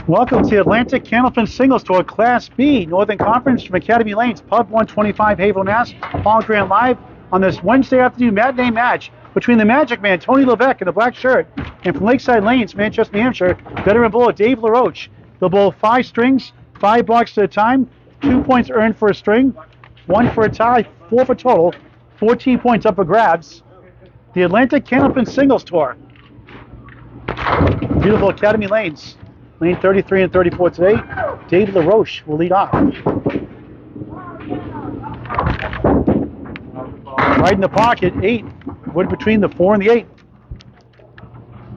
Welcome to the Atlantic Candlepin Singles Tour Class B, Northern Conference from Academy Lanes, Pub 125, Haverhill, Mass. Paul Grant live on this Wednesday afternoon matinee match between the Magic Man, Tony Levesque, in the black shirt, and from Lakeside Lanes, Manchester, New Hampshire, veteran bowler Dave LaRoche. They'll bowl 5 strings, 5 blocks at a time, 2 points earned for a string, 1 for a tie, 4 for total, 14 points up for grabs. The Atlantic Candlepin Singles Tour. Beautiful Academy Lanes. Lane 33 and 34 today. Dave LaRoche will lead off. Right in the pocket, 8. Wood between the 4 and the 8.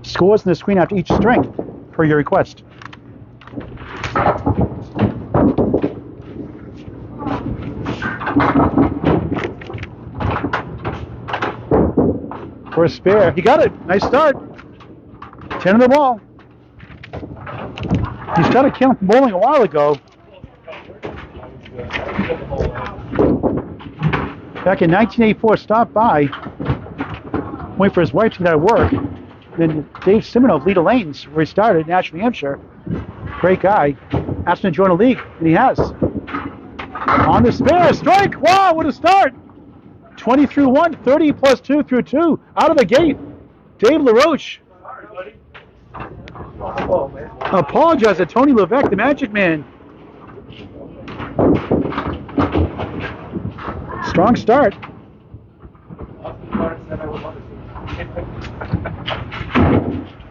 Scores in the screen after each string, per your request. For a spare. He got it. Nice start. 10 of the ball. He started Candlepin bowling a while ago. Back in 1984, stopped by, waiting for his wife to get out of work. Then Dave Siminoff, leader lanes, where he started, Nashville, New Hampshire. Great guy. Asked him to join the league, and he has. On the spare, strike! Wow, what a start! 20 through 1, 30 plus 2 through 2. Out of the gate, Dave LaRoche. Apologize to Tony Levesque, the Magic Man. Strong start.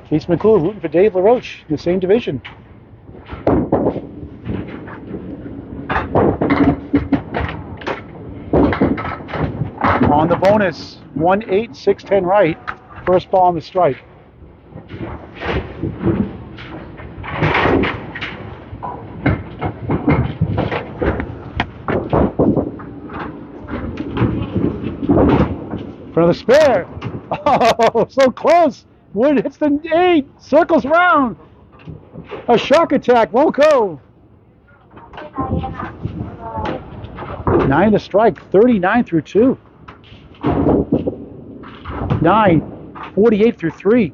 Keith McClure rooting for Dave LaRoche in the same division. On the bonus, 1-8, 6-10 right. First ball on the strike. For the spare. Oh, so close. Wood hits the 8. Circles around. A shock attack. Won't go. 9 to strike. 39 through 2. 9. 48 through 3.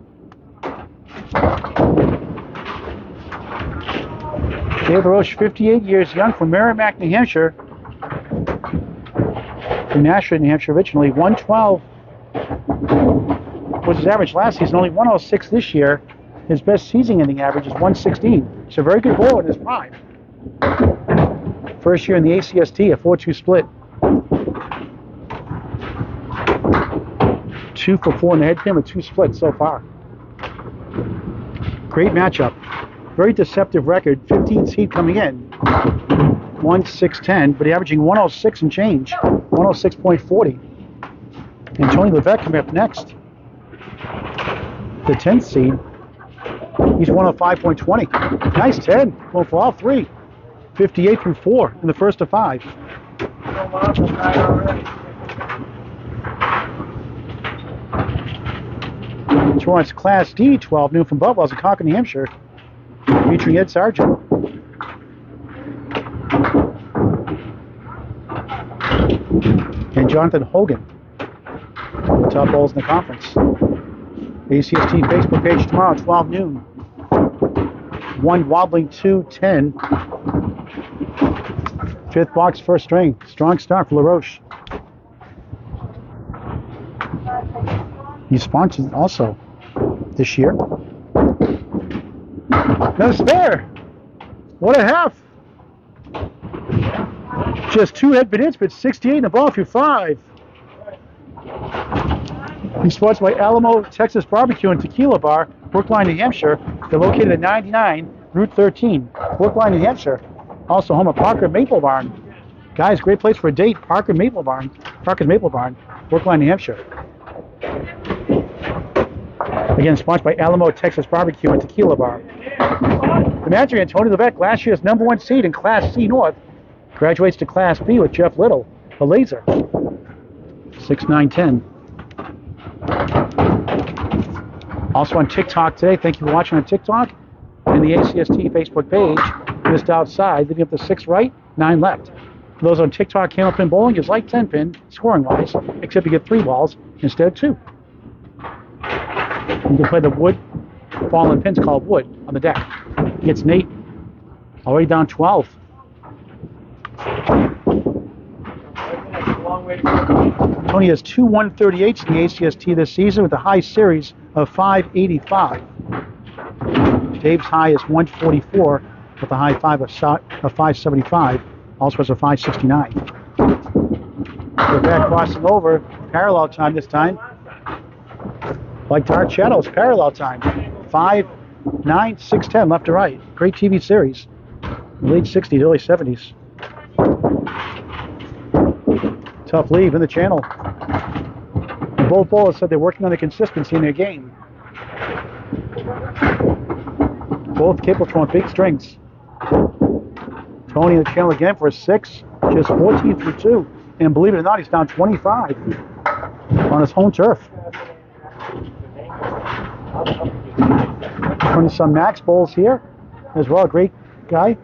Dave LaRoche, 58 years young, from Merrimack, New Hampshire. From Nashville, New Hampshire originally. 112 was his average last season, only 106 this year. His best season ending average is 116. He's a very good bowler in his prime. First year in the ACST, a 4-2 split. 2 for 4 in the head pin with 2 splits so far. Great matchup. Very deceptive record. 15 seed coming in. 1-6-10, but averaging 106 and change. 106.40. And Tony Levesque coming up next. The 10th seed. He's 105.20. Nice 10. Going for all 3. 58 through 4 in the first of 5. Toronto's Class D, 12 new from Budwell's in Concord, New Hampshire, featuring Ed Sargent. And Jonathan Hogan, the top bowls in the conference. ACST Facebook page tomorrow, 12 noon. 1 wobbling, 2, 10. 5th box, first string. Strong start for LaRoche. He's sponsored also this year. No spare. What a half. Just 2 head-pin hits, but 68 in the ball through 5. He's sponsored by Alamo Texas Barbecue and Tequila Bar, Brookline, New Hampshire. They're located at 99 Route 13, Brookline, New Hampshire. Also home of Parker Maple Barn. Guys, great place for a date. Parker's Maple Barn, Brookline, New Hampshire. Again, sponsored by Alamo Texas Barbecue and Tequila Bar. The Magic Man, Tony Levesque, last year's #1 seed in Class C North, graduates to Class B with Jeff Little, a laser. 6-9-10. Also on TikTok today. Thank you for watching on TikTok and the ACST Facebook page. Missed outside, leaving up to 6 right, 9 left. For those on TikTok, Candlepin bowling is like 10 pin, scoring wise, except you get 3 balls instead of 2. You can play the wood fallen pins called wood on the deck. Gets Nate already down 12. Tony has 2 138s in the ACST this season with a high series of 585. Dave's high is 144 with a high five of 575. Also has a 569. Levesque crossing over. Parallel time this time. Like Dark Shadows, parallel time. 5.9.6.10 left to right. Great TV series. Late 60s, early 70s. Tough leave in the channel. And both bowlers said they're working on the consistency in their game. Both capable of throwing big strings. Tony in the channel again for a 6. Just 14 through 2. And believe it or not, he's down 25 on his home turf. Tony some max bowls here as well. Great guy.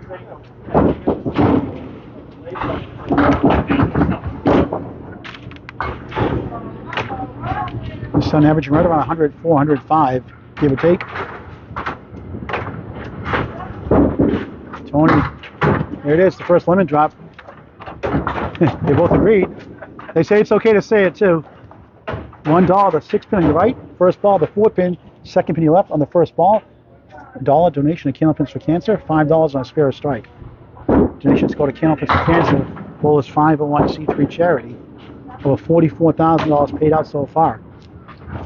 His son averaging right around 104, 105, give or take. Tony, there it is, the first lemon drop. They both agreed. They say it's okay to say it too. $1, the 6 pin on your right. First ball, the 4 pin. Second pin on your left on the first ball. $1 donation to Candlepins for Cancer. $5 on a spare or strike. Donations go to Candlepins for Cancer. Bowler's 501c3 charity. Over $44,000 paid out so far.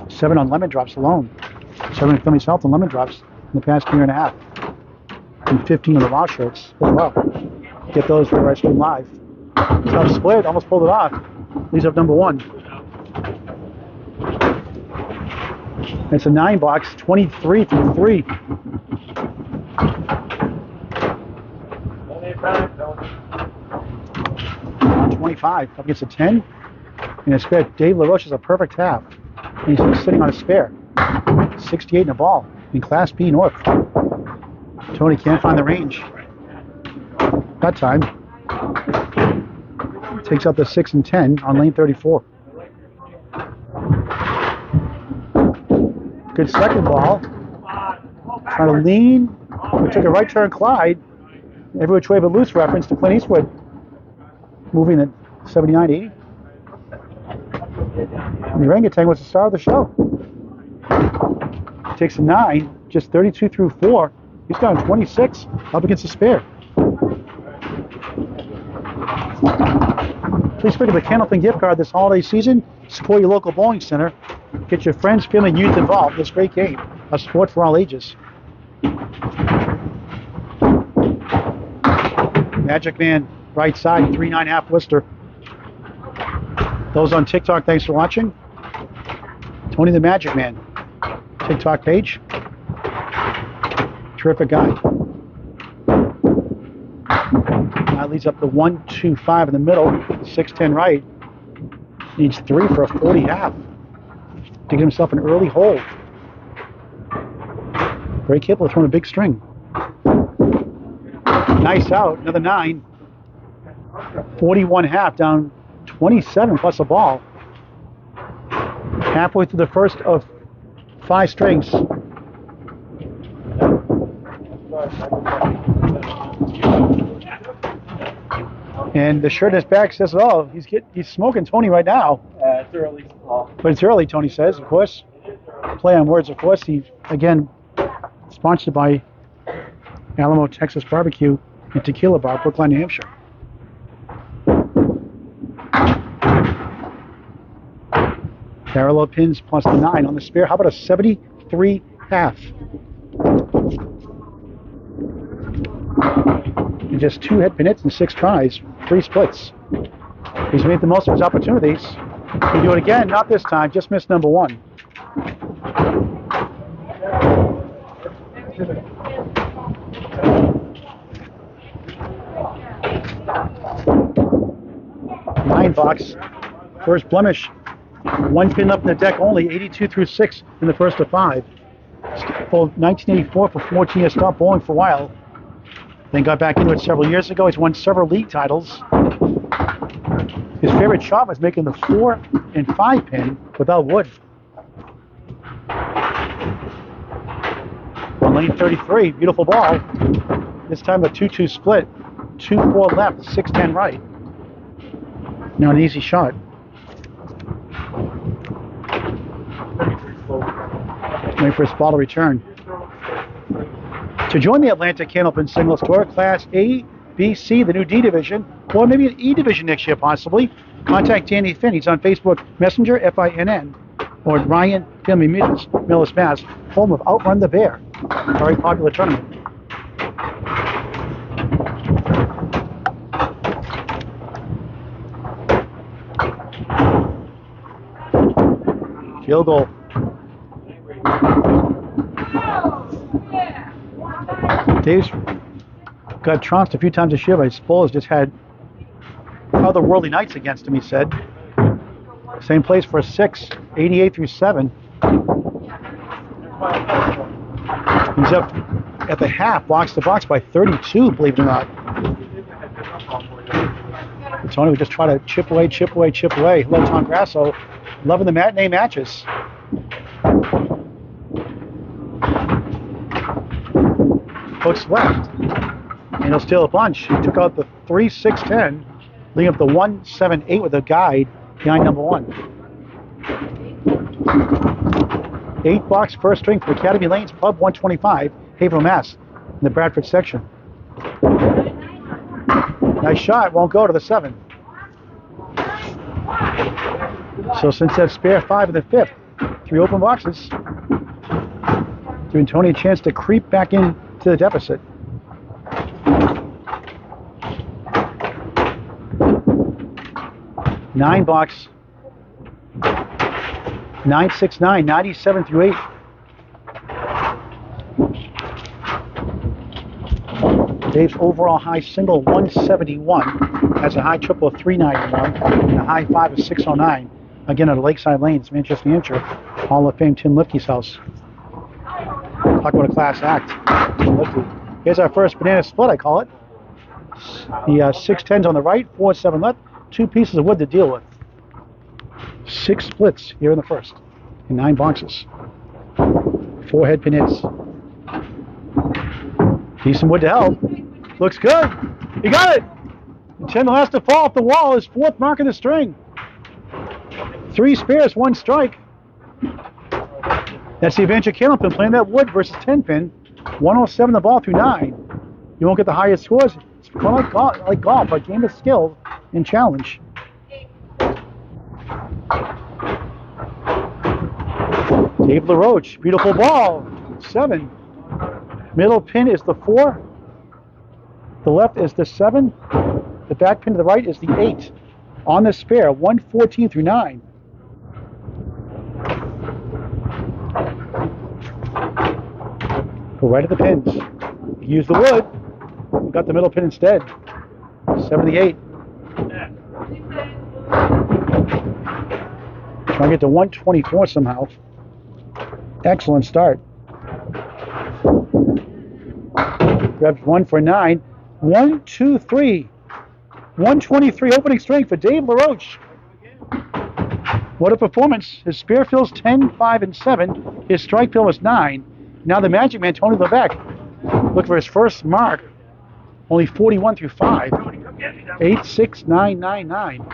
7 on lemon drops alone. 7 on Philly Salt on lemon drops in the past year and a half. And 15 on the LaRoche shirts as well. Get those for our stream live. Tough split, almost pulled it off. Leaves up number 1. It's a 9 box, 23 through 3. $25 up against a 10. And a spare. Dave LaRoche is a perfect half. And he's sitting on a spare. 68 in a ball in Class B North. Tony can't find the range. That time. Takes out the 6 and 10 on lane 34. Good second ball. Trying to lean. We took a right turn Clyde. Every which way but loose reference to Clint Eastwood. Moving at 79 80. And the orangutan was the star of the show. Takes a 9, just 32 through 4. He's down 26 up against the spare. Please pick up a Candlepin gift card this holiday season. Support your local bowling center. Get your friends, family, and youth involved in this great game. A sport for all ages. Magic Man, right side, 3.9 Worcester. Those on TikTok, thanks for watching. Tony the Magic Man, TikTok page. Terrific guy. Now leads up the 1-2-5 in the middle, 6-10 right. Needs 3 for a 40 half to get himself an early hole. Very capable of throwing a big string. Nice out, another 9. 41 half, down 27 plus a ball. Halfway through the first of 5 strings. And the shirt in his back says it all. He's smoking Tony right now. It's early. But it's early, Tony says, of course. Play on words, of course. He, again, sponsored by Alamo Texas Barbecue and Tequila Bar, Brookline, New Hampshire. Parallel pins plus the 9 on the spare. How about a 73 half? And just 2 head pin hits and 6 tries, 3 splits. He's made the most of his opportunities. He'll do it again, not this time, just missed number 1. Nine box, first blemish. 1 pin up in the deck only, 82 through 6 in the first of 5. 1984 for 14 years, stopped bowling for a while. Then got back into it several years ago. He's won several league titles. His favorite shot was making the 4 and 5 pin without wood. on lane 33. Beautiful ball. This time a 2-2 split. 2-4 left, 6-10 right. Now an easy shot. Waiting for his ball to return. To join the Atlanta Candlepin Singles Tour, Class A, B, C, the new D Division, or maybe an E Division next year possibly, contact Danny Finn. He's on Facebook Messenger, Finn, or Ryan Family Meetings, Millis, Mass, home of Outrun the Bear. Very popular tournament. Field goal. Dave's got trounced a few times this year, but his bowlers just had otherworldly nights against him, he said. Same place for a 6, 88 through 7. He's up at the half, box to box by 32, believe it or not. Tony would just try to chip away. Hello, Tom Grasso. Loving the matinee matches. Hooks left. And he'll steal a bunch. He took out the 3, 6, 10, leading up the 1, 7, 8 with a guide behind number 1. 8 box first string for Academy Lanes, Pub 125, Haverhill, Mass, in the Bradford section. Nice shot, won't go to the 7. So since that spare 5 in the 5th, 3 open boxes, giving Tony a chance to creep back into the deficit. Nine box, 969, 97 through 8. Dave's overall high single 171, has a high triple of 391, and a high 5 of 609. Again at Lakeside Lanes, Manchester, New Hampshire, Hall of Fame Tim Lipke's house. Talk about a class act. Tim Lipke. Here's our first banana split, I call it. The 6-10s on the right, 4-7 left. 2 pieces of wood to deal with. 6 splits here in the first, in 9 boxes. 4 head pin hits. Decent wood to help. Looks good. He got it. And 10 has to fall off the wall. His 4th mark of the string. 3 spares, 1 strike. That's the advantage of Candlepin playing that wood versus 10 pin. 107 the ball through 9. You won't get the highest scores. It's kind of like golf, a game of skill and challenge. Dave LaRoche, beautiful ball. 7. Middle pin is the 4. The left is the 7. The back pin to the right is the 8. On the spare, 114 through 9. Go right at the pins. Use the wood. Got the middle pin instead. 78. Trying to get to 124 somehow. Excellent start. Grabs 1 for 9. 1, 2, 3. 123 opening string for Dave LaRoche. What a performance. His spare fills 10, 5, and 7. His strike fill was 9. Now the Magic Man, Tony Levesque, look for his first mark. Only 41 through 5. 8, 6, 9, 9, 9.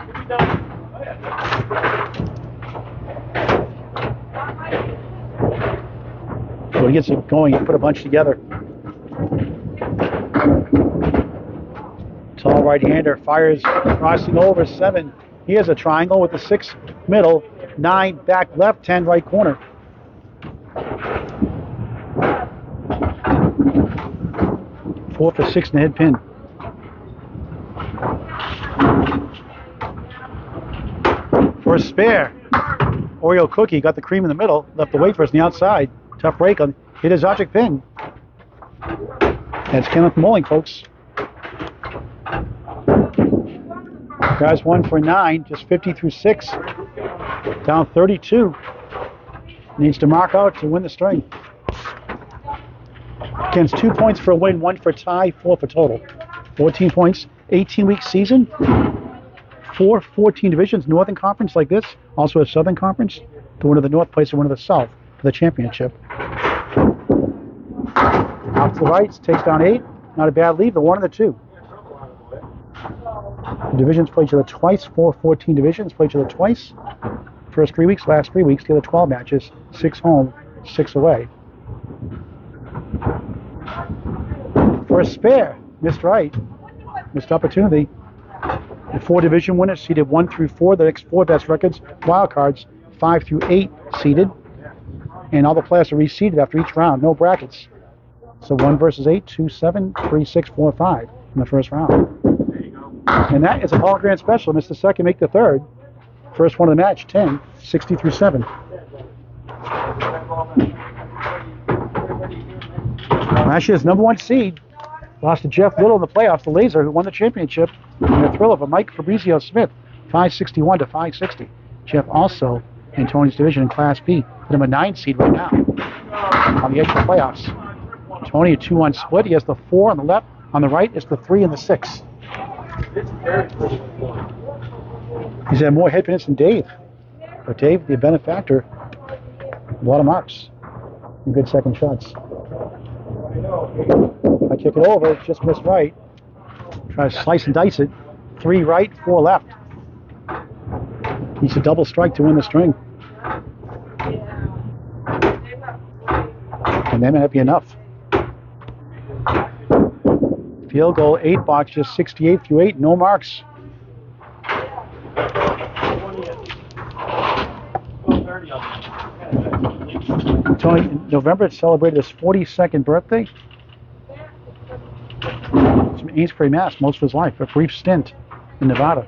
So he gets it going, he put a bunch together. Tall right-hander fires crossing over 7. He has a triangle with the 6 middle, 9 back left, 10 right corner. Four for 6 in the head pin. For a spare, Oreo Cookie got the cream in the middle, left the wafers on the outside. Tough break on hit his object pin. That's Kenneth Mulling, folks. Guys 1 for 9, just 50 through 6. Down 32. Needs to mark out to win the string. Against 2 points for a win, 1 for a tie, 4 for total. 14 points, 18-week season. 4 14 divisions, Northern Conference like this. Also a Southern Conference. The winner of the North plays the winner of the South for the championship. to the right, takes down 8. Not a bad lead, the 1 and the 2. The divisions play each other twice. 4-14 divisions play each other twice. First 3 weeks, last 3 weeks, the other 12 matches. 6 home, 6 away. First spare, missed right. Missed opportunity. The 4 division winners seeded 1 through 4. The next 4 best records, wild cards, 5 through 8 seeded. And all the players are reseeded after each round. No brackets. So 1 versus 8, 2, 7, 3, 6, 4, 5 in the first round. And that is a Hall Grand Special. Missed the second, make the third. First one of the match, 10, 60 through 7. Last year's #1 seed lost to Jeff Little in the playoffs, the Laser, who won the championship in the thrill of a Mike Fabrizio Smith, 561 to 560. Jeff also in Tony's division in Class B, the #9 seed right now on the edge of the playoffs. Tony, a 2-1 split. He has the 4 on the left. On the right is the 3 and the 6. He's had more head hits than Dave. But Dave, the benefactor, a lot of marks and good second shots. I kick it over, just missed right. Try to slice and dice it. 3 right, 4 left. Needs a double strike to win the string. And that might be enough. Field goal, 8 box, just 68 through 8, no marks. Tony, in November, it celebrated his 42nd birthday. It's from Amesbury, Mass, most of his life, a brief stint in Nevada.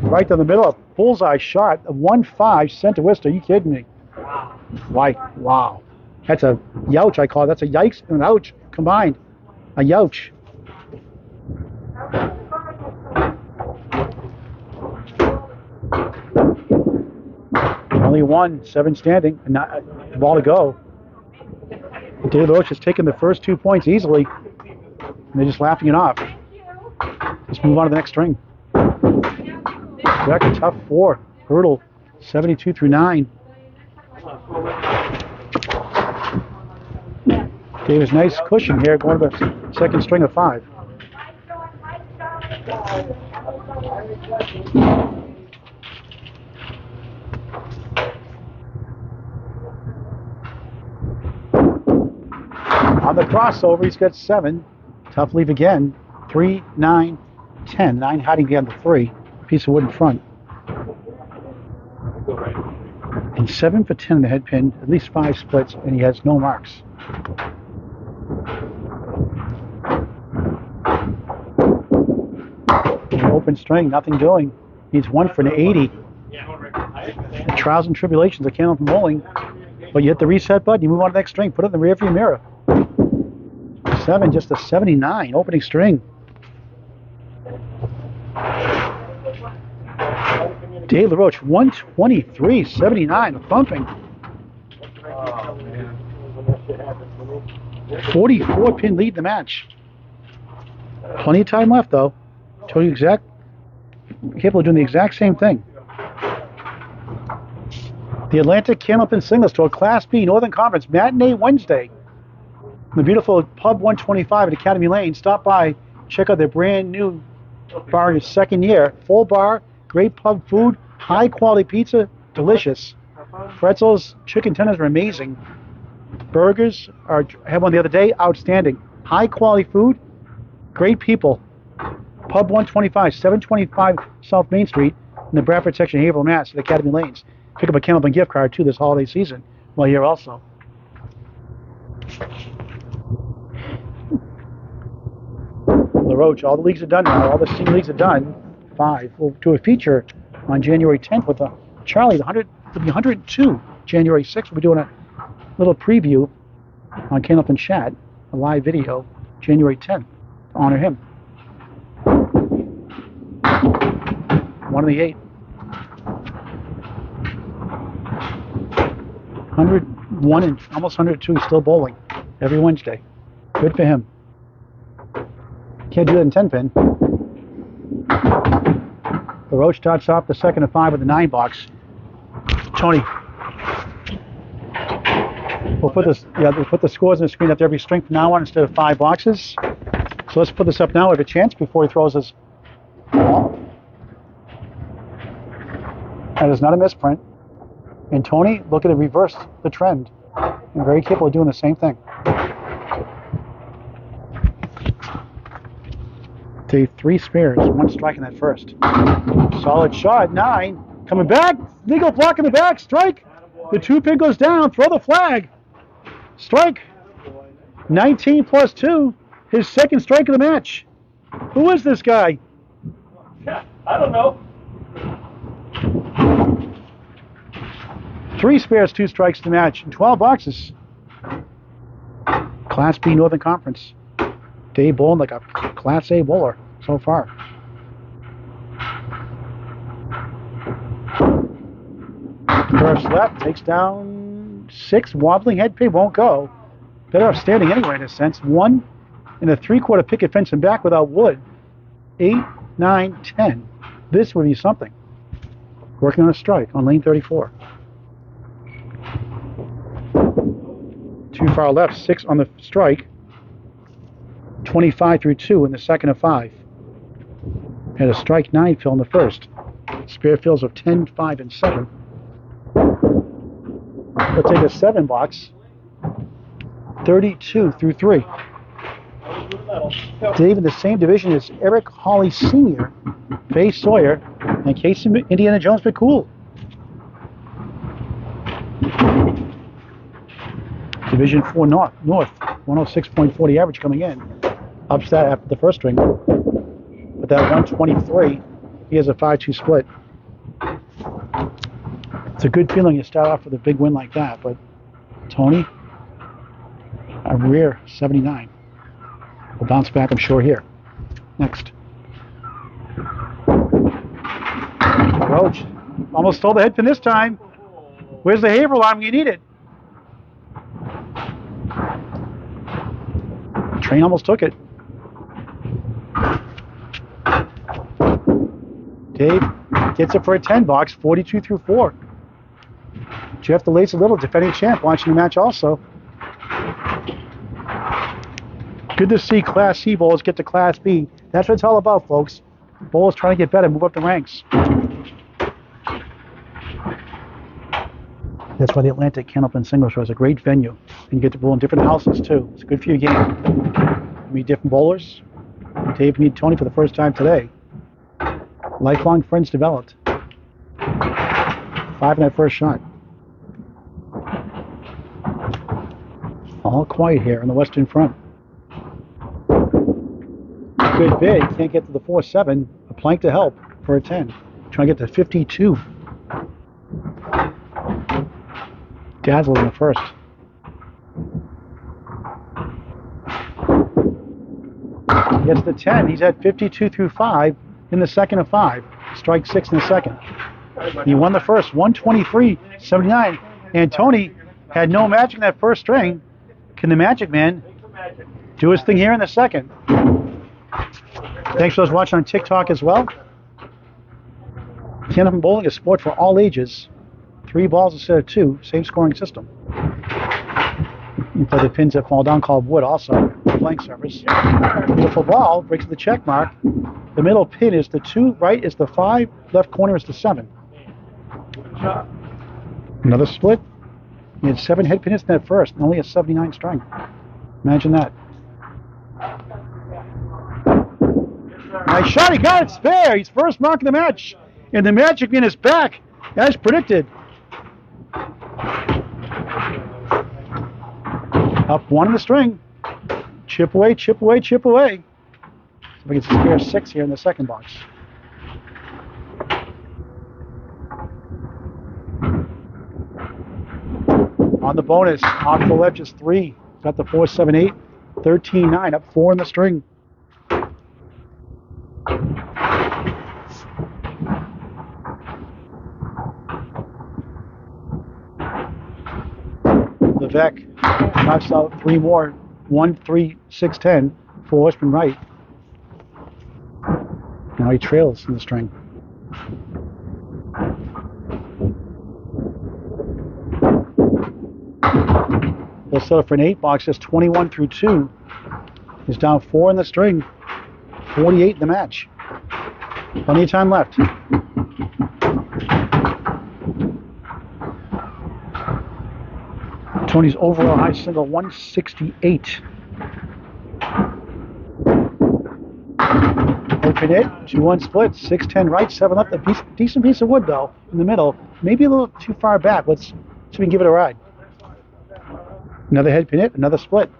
Right down the middle, a bullseye shot, a 1-5 center Worcester. Are you kidding me? Right, wow. That's a youch, I call it. That's a yikes and an ouch combined. A youch. Only 1, 7 standing, and not a ball to go. LaRoche has taken the first 2 points easily, and they're just laughing it off. Just move on to the next string. Back a tough 4. Hurdle, 72 through 9. Gave us nice cushion here, going to the second string of 5. On the crossover, he's got 7. Tough leave again. 3, 9, 10. 9 hiding behind the 3. Piece of wood in front. And 7 for 10 in the head pin. At least 5 splits, and he has no marks. Open string, nothing doing. Needs 1 for an 80. The trials and tribulations of Candlepin bowling. But you hit the reset button, you move on to the next string, put it in the rear view mirror. 7, just a 79, opening string. Dave LaRoche, 123, 79, a thumping. 44 pin lead in the match. Plenty of time left though. Tony capable of doing the exact same thing. The Atlantic Candlepin Singles Tour Class B Northern Conference Matinee Wednesday. In the beautiful Pub 125 at Academy Lane. Stop by, check out their brand new bar in its second year. Full bar, great pub food, high quality pizza, delicious. Pretzels, chicken tenders are amazing. Burgers, I had one the other day, outstanding. High quality food, great people. Pub 125, 725 South Main Street in the Bradford section of Haverhill, Mass. at Academy Lanes. Pick up a Candlepin gift card too this holiday season while you're here also. LaRoche, all the leagues are done now. All the senior leagues are done. 5. We'll do a feature on January 10th with Charlie. It'll be 102. January 6th, we'll be doing a little preview on Candlepin Chat, a live video, January 10th, to honor him. 1 of the 8. 101 and almost 102, still bowling every Wednesday. Good for him. Can't do that in 10 pin. LaRoche starts off the second of 5 with the 9 box. Tony, We'll put this, we'll put the scores on the screen after every string from now on instead of 5 boxes. So let's put this up now. We have a chance before he throws his ball. That is not a misprint. And Tony, look at it, reverse the trend. And very capable of doing the same thing. Dave, 3 spares, 1 strike in that first. Solid shot, 9. Coming back, legal block in the back, strike. The 2-pin goes down, throw the flag. Strike. 19 plus 2, his second strike of the match. Who is this guy? Yeah, I don't know. 3 spares, 2 strikes to the match, and 12 boxes. Class B Northern Conference. Dave bowling like a Class A bowler so far. First left, takes down 6, wobbling head pin, won't go. Better off standing anyway in a sense. 1 and a 3/4 picket fence and back without wood. 8, 9, 10. This would be something. Working on a strike on lane 34. 2 far left, 6 on the strike. 25 through 2 in the second of 5. Had a strike 9 fill in the first. Spare fills of 10, 5, and 7. We'll take a 7 box. 32 through 3. Dave in the same division as Eric Hawley Sr., Faye Sawyer, and Casey Indiana Jones McCool. Division 4 North, 106.40 average coming in. Upset after the first string. But that 123, he has a 5-2 split. It's a good feeling to start off with a big win like that, but Tony, a rare 79. We'll bounce back, I'm sure, here. Next. LaRoche almost stole the head pin this time. Where's the Haverhill arm? You need it. Train almost took it. Dave gets it for a 10 box, 42 through 4. Jeff DeLace a little, defending champ, watching the match also. Good to see Class C bowlers get to Class B. That's what it's all about, folks. Bowlers trying to get better, move up the ranks. That's why the Atlantic Candlepin Single Show is a great venue. And you get to bowl in different houses, too. It's good for your game. Meet different bowlers. Dave meet Tony for the first time today. Lifelong friends developed. 5 in that first shot. All quiet here on the western front. Good bid. Can't get to the 4-7. A plank to help for a 10. Trying to get to 52. Dazzled in the first. Gets the 10. He's at 52 through 5 in the second of 5. Strike 6 in the second. He won the first, 123.79. And Tony had no magic in that first string. Can the Magic Man do his thing here in the second? Thanks for those watching on TikTok as well. Candlepin bowling is a sport for all ages. 3 balls instead of 2, same scoring system. You play the pins that fall down called wood also, blank service. Beautiful ball, breaks the check mark. The middle pin is the 2, right is the 5, left corner is the 7. Another split. He had 7 head pins in that first, and only a 79 string. Imagine that. Nice shot, he got it spare. He's first mark of the match. And the Magic Man is back, as predicted. Up 1 in the string. Chip away, chip away, chip away. So we get to spare 6 here in the second box. On the bonus, off the left just 3. Got the 4-7-8, 13-9, up 4 in the string. Levesque knocks out 3 more, 1, 3, 6, 10, 4 Westman right. Now he trails in the string. He'll settle for an 8 box. Just 21 through 2. He's down 4 in the string. 48 in the match. Plenty of time left. Tony's overall high single 168. Open it, 2-1 split, 6-10 right, 7 left. A decent piece of wood though in the middle. Maybe a little too far back. Let's see if we can give it a ride. Another head pin hit, another split.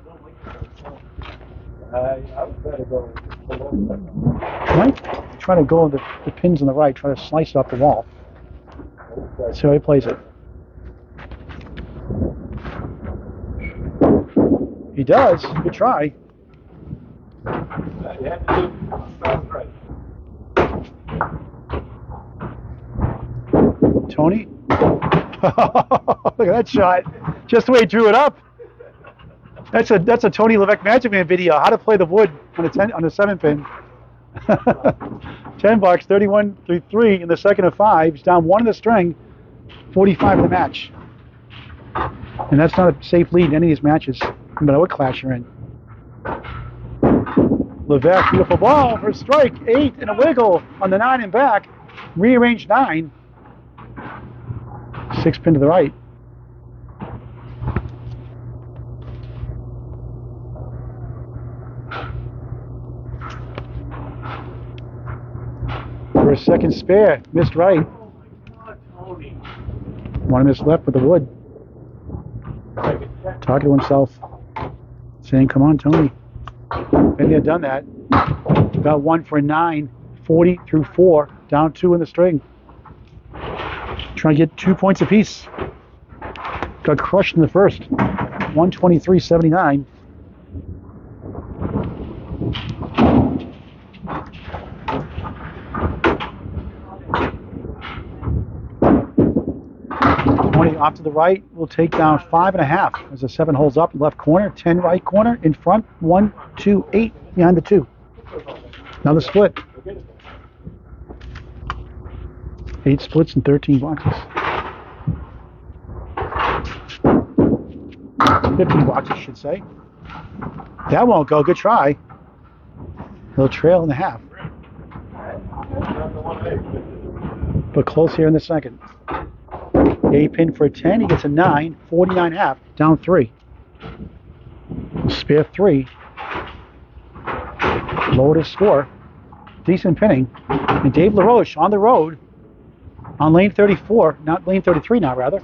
Might try to go with the pins on the right, try to slice it off the wall. See how he plays it. He does. Good try. Tony? Look at that shot. Just the way he drew it up. That's a Tony Levesque Magic Man video. How to play the wood on a 7-pin. 10 bucks, 31 through 3 in the second of 5. He's down 1 in the string, 45 in the match. And that's not a safe lead in any of these matches, no matter what class you're in. Levesque, beautiful ball for a strike. 8 and a wiggle on the 9 and back. Rearranged 9. 6 pin to the right. For a second spare, missed right. One missed left with the wood. Talking to himself, saying, "Come on, Tony." Maybe he had done that. Got 1 for a 9, 40 through 4, down 2 in the string. Trying to get 2 points apiece. Got crushed in the first. 123.79. Off to the right, we'll take down 5.5 as the 7 holds up, left corner, 10 right corner, in front, 1, 2, 8 behind the 2. Another split. 8 splits and 13 boxes. 15 boxes, I should say. That won't go. Good try. He'll trail in the half. But close here in the second. 8 pin for a 10, he gets a 9, 49.5, down 3. Spare 3. Lowered his score. Decent pinning. And Dave LaRoche on the road on lane 34, not lane 33 now rather,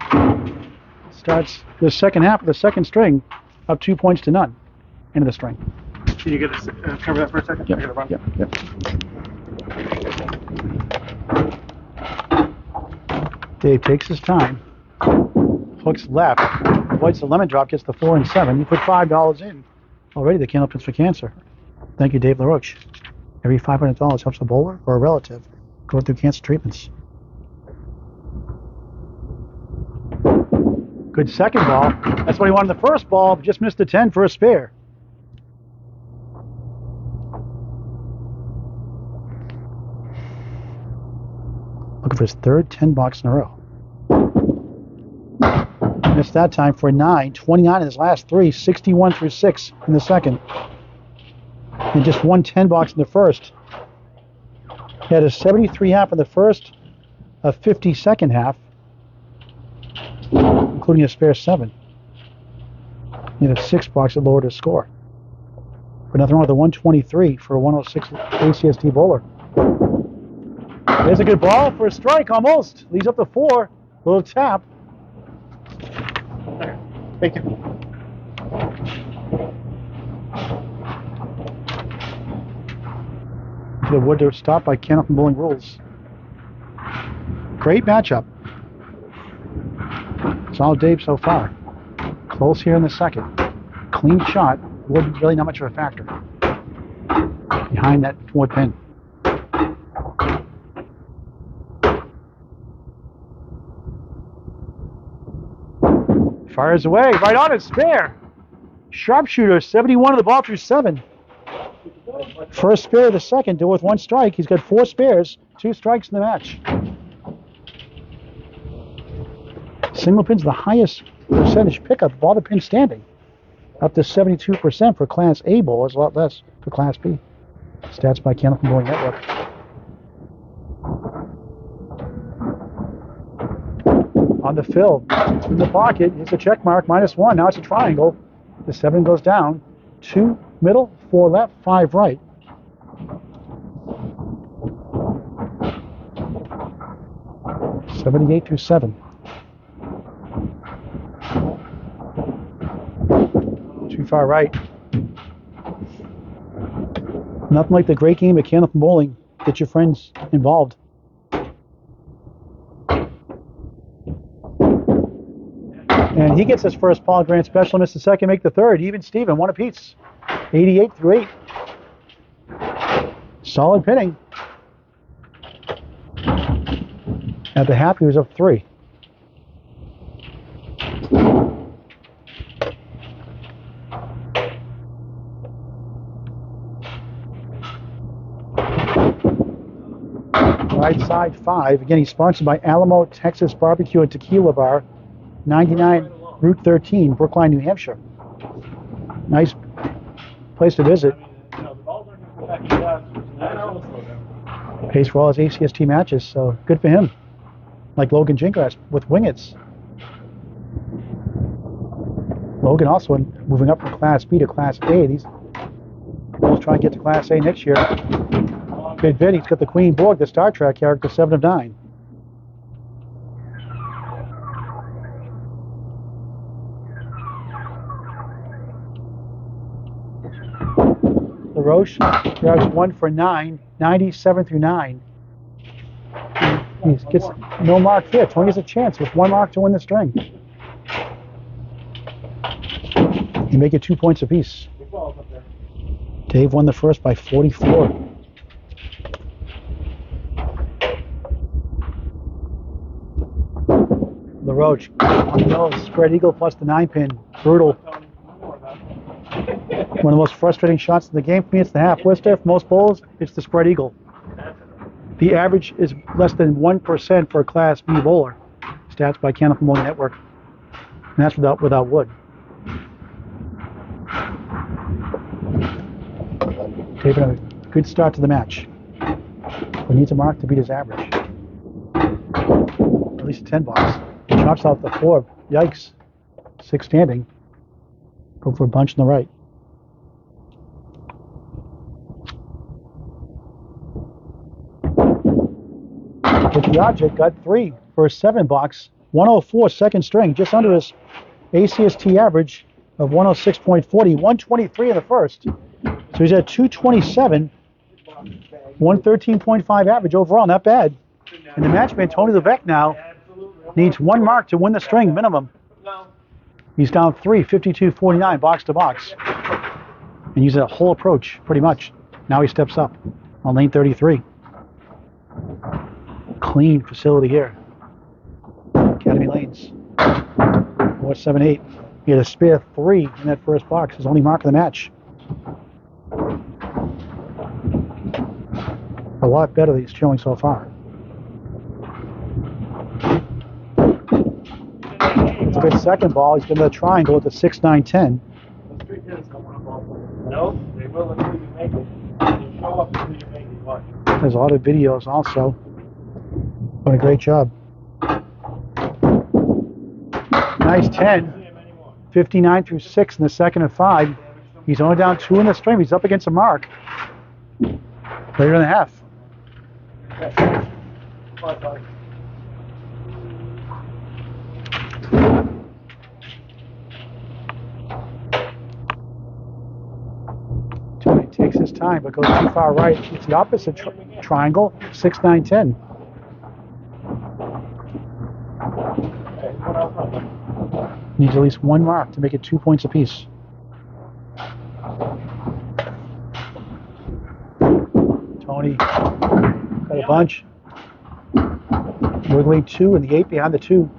starts the second half of the second string up 2 points to none. End of the string. Can you get us cover that for a second? Yep. I gotta run. Yep. Dave takes his time, hooks left, avoids the lemon drop, gets the 4 and 7. You put $5 in. Already the Candlepins for Cancer. Thank you, Dave LaRoche. Every $500 helps a bowler or a relative go through cancer treatments. Good second ball. That's what he wanted the first ball, but just missed the 10 for a spare. Looking for his third 10 box in a row. Missed that time for a 9, 29 in his last 3, 61 through 6 in the second. And just 1 10 box in the first. He had a 73 half in the first, a 50 second half, including a spare 7. He had a 6 box that lowered his score. But nothing wrong with the 123 for a 106 ACST bowler. There's a good ball for a strike, almost. Leads up to 4. Little tap. Thank you. The wood to stop by Candlepin bowling rules. Great matchup. Solid Dave so far. Close here in the second. Clean shot. Wood really not much of a factor. Behind that wood pin. Fires away, right on it, spare. Sharpshooter, 71 of the ball through 7. First spare of the second, do with 1 strike. He's got 4 spares, 2 strikes in the match. Single pin's the highest percentage pickup of all the pins standing. up to 72% for Class A bowlers, a lot less for Class B. Stats by Candlepin Bowling Network. On the fill, in the pocket, it's a check mark, -1. Now it's a triangle. The 7 goes down. 2 middle, 4 left, 5 right. $78 through 7. Too far right. Nothing like the great game of Candlepin Bowling. Get your friends involved. And he gets his first Paul Grant special, missed the second, make the third. Even Steven, 1 apiece. 88 through 8. Solid pinning. At the half, he was up 3. Right side 5. Again, he's sponsored by Alamo Texas Barbecue and Tequila Bar, 99 Route 13, Brookline, New Hampshire. Nice place to visit. Pays for all his ACST matches, so good for him. Like Logan Gingras with Wingets. Logan also moving up from Class B to Class A. These both trying to get to Class A next year. Good bid. He's got the Queen Borg, the Star Trek character, 7 of 9. LaRoche grabs 1 for 9, 97 through 9. He gets no mark here. Tony has a chance with 1 mark to win the string. You make it 2 points apiece. Dave won the first by 44. LaRoche on the nose, spread eagle plus the 9-pin. Brutal. One of the most frustrating shots in the game for me, it's the half twister. For most bowlers, it's the spread eagle. The average is less than 1% for a Class B bowler. Stats by Candlepin Bowling Network. And that's without wood. Taking a good start to the match. But needs a mark to beat his average. At least a 10 box. Chops out the 4. Yikes. 6 standing. Go for a bunch on the right. Hit the object, got 3 for a 7 box. 104 second string, just under his ACST average of 106.40. 123 in the first. So he's at 227. 113.5 average overall, not bad. And the matchman, Tony Levesque, now needs 1 mark to win the string minimum. He's down 3, 52-49, box to box. And using a whole approach, pretty much. Now he steps up on lane 33. Clean facility here. Academy Lanes. 4-7-8. He had a spare 3 in that first box. His only mark of the match. A lot better than he's showing so far. It's a good second ball. He's been to the triangle with the 6-9-10. No, they will until you make it. They show up until you make it. Watch. There's a lot of videos also. Doing a great job. Nice 10. 59 through 6 in the second and 5. He's only down 2 in the string. He's up against a mark. Later in the half. Tony takes his time but goes too far right. It's the opposite triangle, 6-9-10. Needs at least 1 mark to make it 2 points apiece. Tony got a bunch. Wiggling 2 and the 8 behind the 2.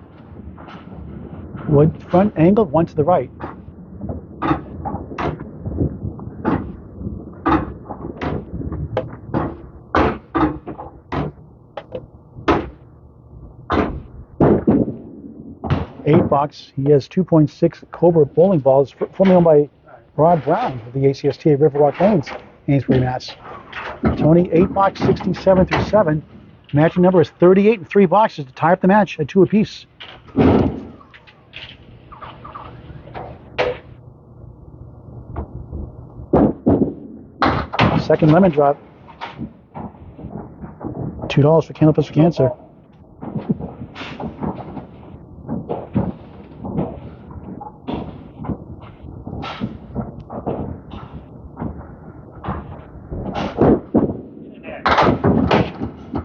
Wood front angled, 1 to the right. box, he has 2.6 Cobra bowling balls, formerly owned by Rod Brown of the ACST at Riverwalk Lanes, Amesbury, Mass. Tony, 8 box, 67 through 7. Matching number is 38 in 3 boxes to tie up the match at 2 apiece. Second lemon drop. $2 for Candlepin for Cancer.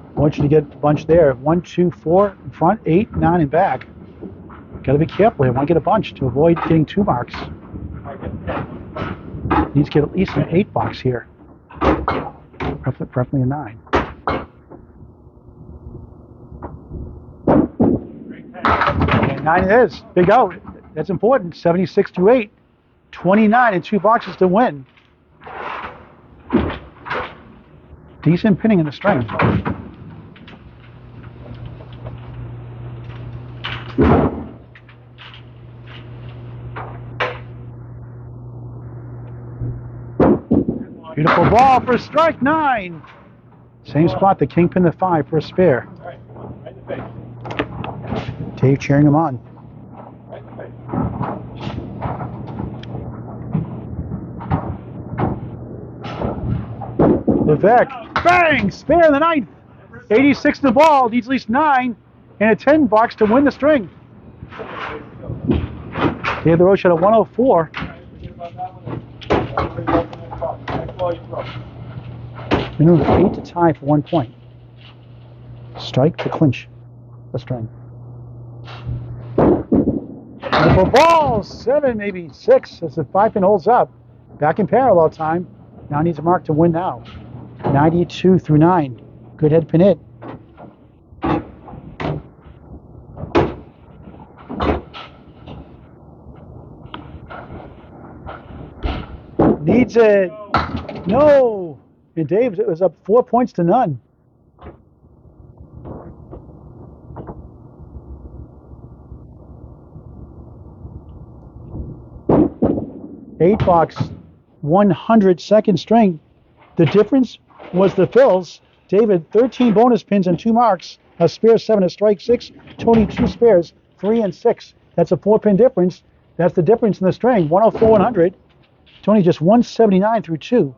I want you to get a bunch there. 1, 2, 4 in front, 8, 9 in back. Got to be careful here. Want to get a bunch to avoid getting 2 marks. Needs to get at least an 8 box here. Preferably a 9. And 9 it is. Big out. That's important. 76 to 8. 29 in 2 boxes to win. Decent pinning in the string. Beautiful ball for strike 9. Same spot, the kingpin, the 5 for a spare. Dave cheering him on. Levesque, bang! Spare in the 9th. 86 to the ball, needs at least 9 and a 10 box to win the string. Dave LaRoche at a 104. Minimum 8 to tie for 1 point. Strike to clinch the string. Beautiful ball, 7, maybe 6 as the 5-pin holds up. Back in parallel time. Now needs a mark to win now. 92 through 9. Good head pin hit. Needs it. No. And Dave, it was up 4 points to none. Eight box, 102nd string. The difference was the fills. David, 13 bonus pins and 2 marks. A spare 7, a strike 6. Tony, 2 spares, 3 and 6. That's a 4-pin difference. That's the difference in the string. 104, 100. Tony just 179 through 2.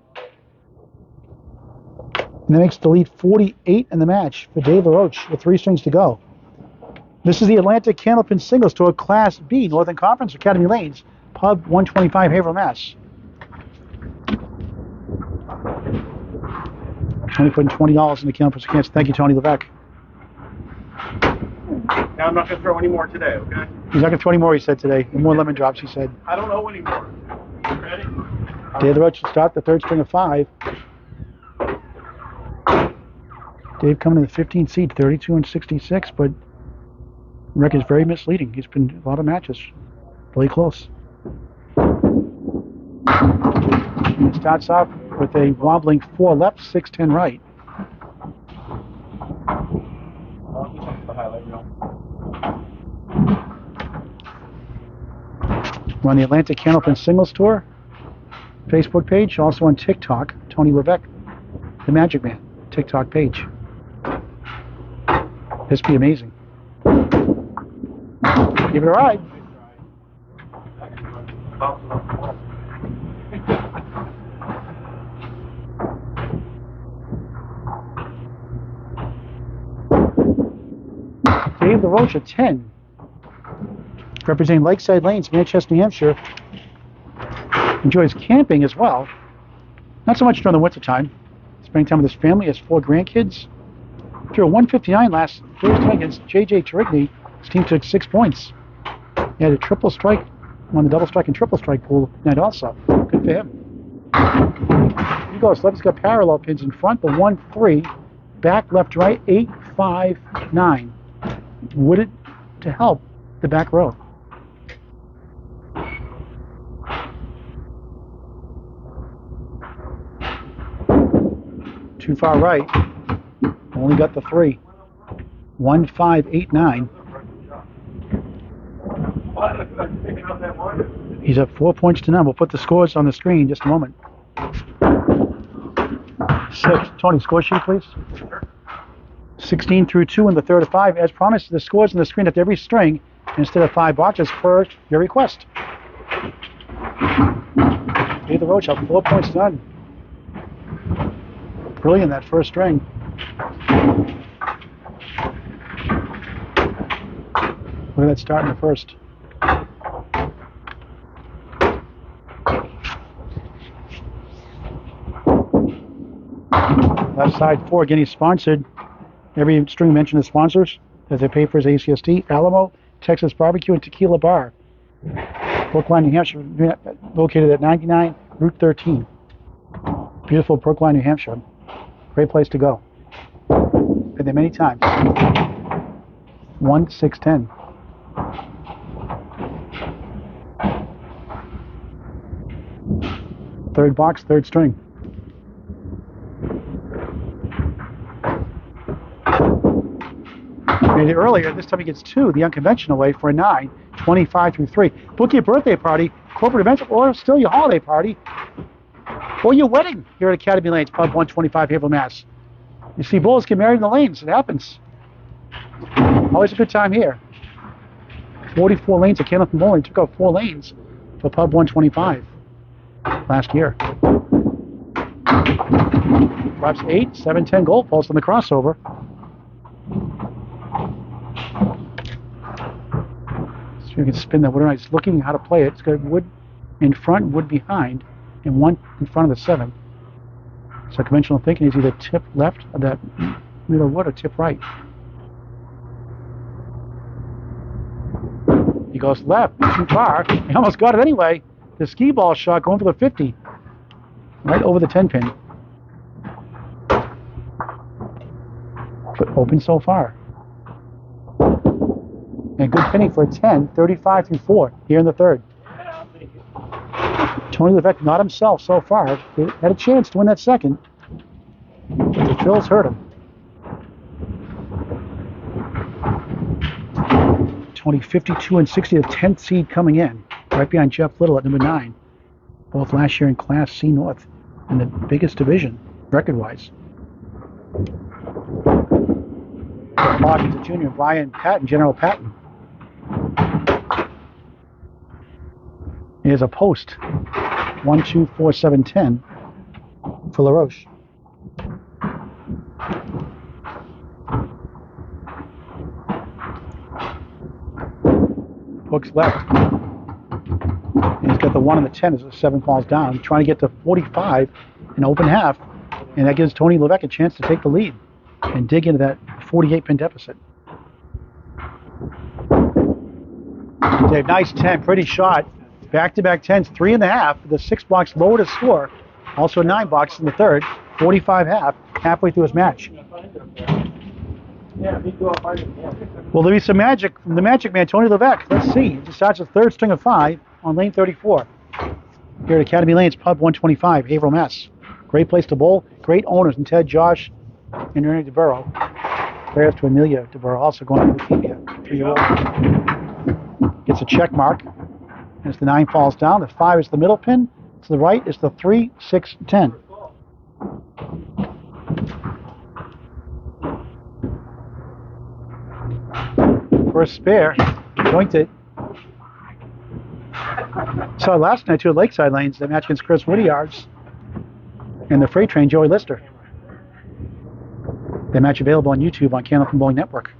And that makes the lead 48 in the match for Dave LaRoche with 3 strings to go. This is the Atlantic Candlepin Singles Tour Class B, Northern Conference, Academy Lanes, Pub 125, Haverhill, Mass. Tony putting $20 in the Candlepin for Cancer. Thank you, Tony Levesque. Now I'm not going to throw any more today, okay? He's not going to throw any more, he said today. No more lemon drops, he said. I don't know anymore. Ready? Dave LaRoche will start the 3rd string of 5. Dave coming to the 15th seed, 32 and 66, but the record is very misleading. He's been a lot of matches, really close. And it starts off with a wobbling 4 left, 6-10 right. We're on the Atlantic Candlepin Singles Tour Facebook page, also on TikTok, Tony Levesque, the Magic Man, TikTok page. This would be amazing. Give it a ride. Dave LaRoche at 10. Representing Lakeside Lanes, Manchester, New Hampshire. Enjoys camping as well. Not so much during the winter time. Spending time with his family, has 4 grandkids. Drew a 159 last Thursday against J.J. Torigny. His team took 6 points. He had a triple strike, won the double strike and triple strike pool night also. Good for him. He goes, Levin's got parallel pins in front, the 1-3, back, left, right, 8, 5, 9. Wooded to help the back row. Too far right. Only got the 3. 1, 5, 8, 9. He's up 4 points to none. We'll put the scores on the screen in just a moment. 6. Tony, score sheet, please. 16 through 2 in the third of 5. As promised, the scores on the screen at every string instead of 5 boxes per your request. LaRoche up 4 points to none. Brilliant, that first string. Look at that start in the first. Left side 4, again, he's sponsored. Every string mentioned the sponsors as they pay for his ACST. Alamo, Texas Barbecue and Tequila Bar. Brookline, New Hampshire, located at 99 Route 13. Beautiful Brookline, New Hampshire. Great place to go. Been there many times. 1, 6, 10. Third box, third string. Made it earlier. This time he gets 2, the unconventional way, for a 9, 25 through 3. Book your birthday party, corporate event, or still your holiday party, or your wedding here at Academy Lanes, Pub 125, Haverhill, Mass. You see, bulls get married in the lanes. It happens. Always a good time here. 44 lanes at Candlepin Bowling. Took out 4 lanes for Pub 125 last year. Perhaps 8, 7, 10 goalposts on the crossover. So you can spin that wood around. It's looking how to play it. It's got wood in front, wood behind, and 1 in front of the 7. So conventional thinking is either tip left of that middle wood or tip right. He goes left, too far. He almost got it anyway. The ski ball shot going for the 50. Right over the 10 pin. But open so far. And good pinning for a 10, 35 through 4 here in the third. Tony Levesque, not himself so far. Had a chance to win that second. But the trills hurt him. Tony 52 and 60, the 10th seed coming in. Right behind Jeff Little at number 9. Both last year in Class C North in the biggest division, record-wise. Hawkins, a junior, Brian Patton, General Patton. Here's a post. 1, 2, 4, 7, 10 for LaRoche. Hooks left. And he's got the 1 and the 10 as the 7 falls down. He's trying to get to 45 in open half, and that gives Tony Levesque a chance to take the lead and dig into that 48-pin deficit. Dave, nice 10, pretty shot. Back-to-back 10s, 3.5. The 6 box lower to score. Also 9 box in the third. 45 half, halfway through his match. Well, there'll be some magic from the Magic Man, Tony Levesque. Let's see. He starts a third string of 5 on lane 34. Here at Academy Lanes, Pub 125, Haverhill, Mass. Great place to bowl. Great owners, and Ted, Josh, and Ernie DeBurrow. Prayers to Amelia DeBurrow, also going to leukemia. 3-year-old. Gets a check mark. As the 9 falls down, the 5 is the middle pin. To the right is the 3, 6, 10. First spare, joint it. Saw last night too at Lakeside Lanes, the match against Chris Woodyards and the freight train Joey Lister. The match available on YouTube on Candlepin Bowling Network.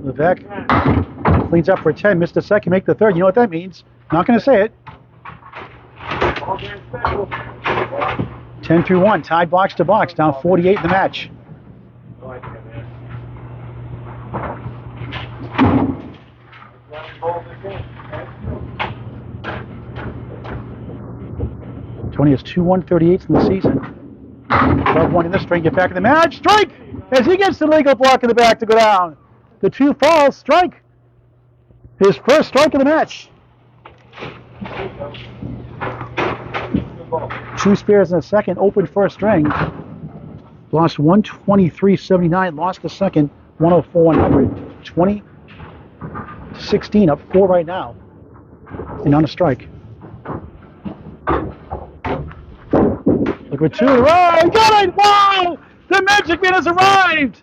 Levesque cleans up for a 10, missed a second, make the third. You know what that means? Not going to say it. 10 through 1, tied box to box, down 48 in the match. Tony has 2 138s in the season. 12-1 in the string, get back in the match. Strike! As he gets the legal block in the back to go down. The 2 falls, strike. His first strike of the match. 2 spares in the second, open first string. Lost 123.79, lost the second, 104.100. 20 16, up 4 right now. And on a strike. Look for 2 in a row. He got it! Wow! The Magic Man has arrived!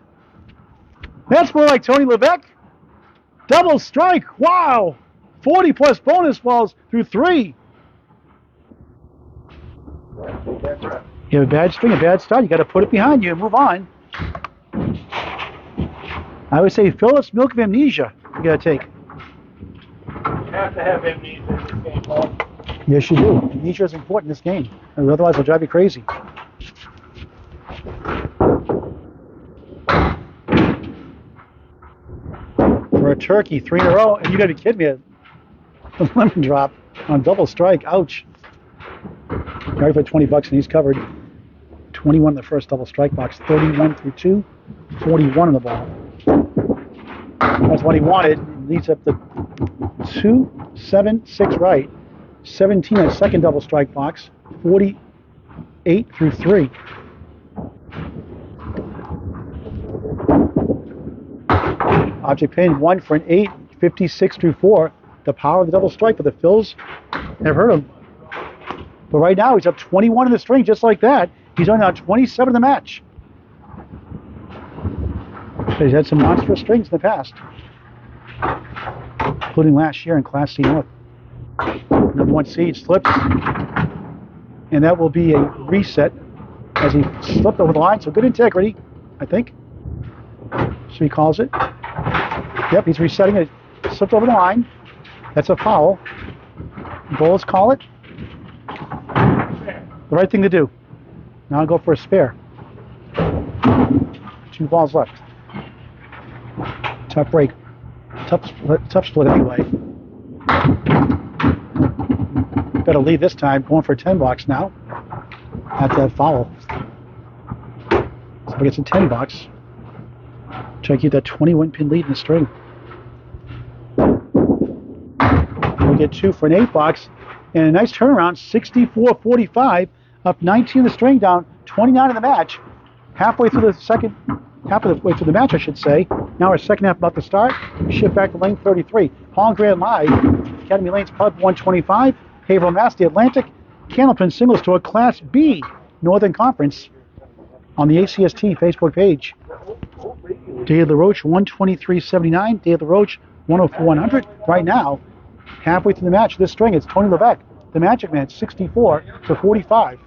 That's more like Tony Levesque. Double strike. Wow! 40 plus bonus balls through 3. You have a bad string, a bad start. You got to put it behind you and move on. I would say Phillips milk of amnesia. You got to take. You have to have amnesia in this game, Paul. Yes, you do. Amnesia is important in this game. Otherwise, it'll drive you crazy. For a turkey, 3 in a row, and you got to be kidding me. A lemon drop on double strike. Ouch. You already put $20 and he's covered. 21 in the first double strike box. 31 through 2. 41 on the ball. That's what he wanted. Leads up to 2, 7, 6 right. 17 on second double strike box. 48 through 3. Object pin 1 for an 8. 56 through 4. The power of the double strike, but the Phils have hurt him. But right now he's up 21 in the string, just like that. He's only on 27 in the match. He's had some monstrous strings in the past, including last year in Class C North. Number 1 seed slips, and that will be a reset as he slipped over the line. So good integrity, I think. So he calls it. Yep, he's resetting it. Slipped over the line. That's a foul. Bulls call it. The right thing to do. Now I'll go for a spare. 2 balls left. Tough break. Tough split anyway. Better lead this time. Going for $10 now. After that foul. So he gets a $10. Try to keep that 21 pin lead in the string. We'll get 2 for an $8. And a nice turnaround, 64-45, up 19 in the string, down 29 in the match. Halfway through the match, I should say. Now our second half about to start. Shift back to lane 33. Paul Grand Live, Academy Lanes Pub 125, Haverhill, Mass, the Atlantic, Candlepin Singles Tour Class B, Northern Conference, on the ACST Facebook page. Dave LaRoche 123.79, Dave LaRoche 104.100. Right now, halfway through the match, this string, it's Tony Levesque, the Magic Man, 64-45.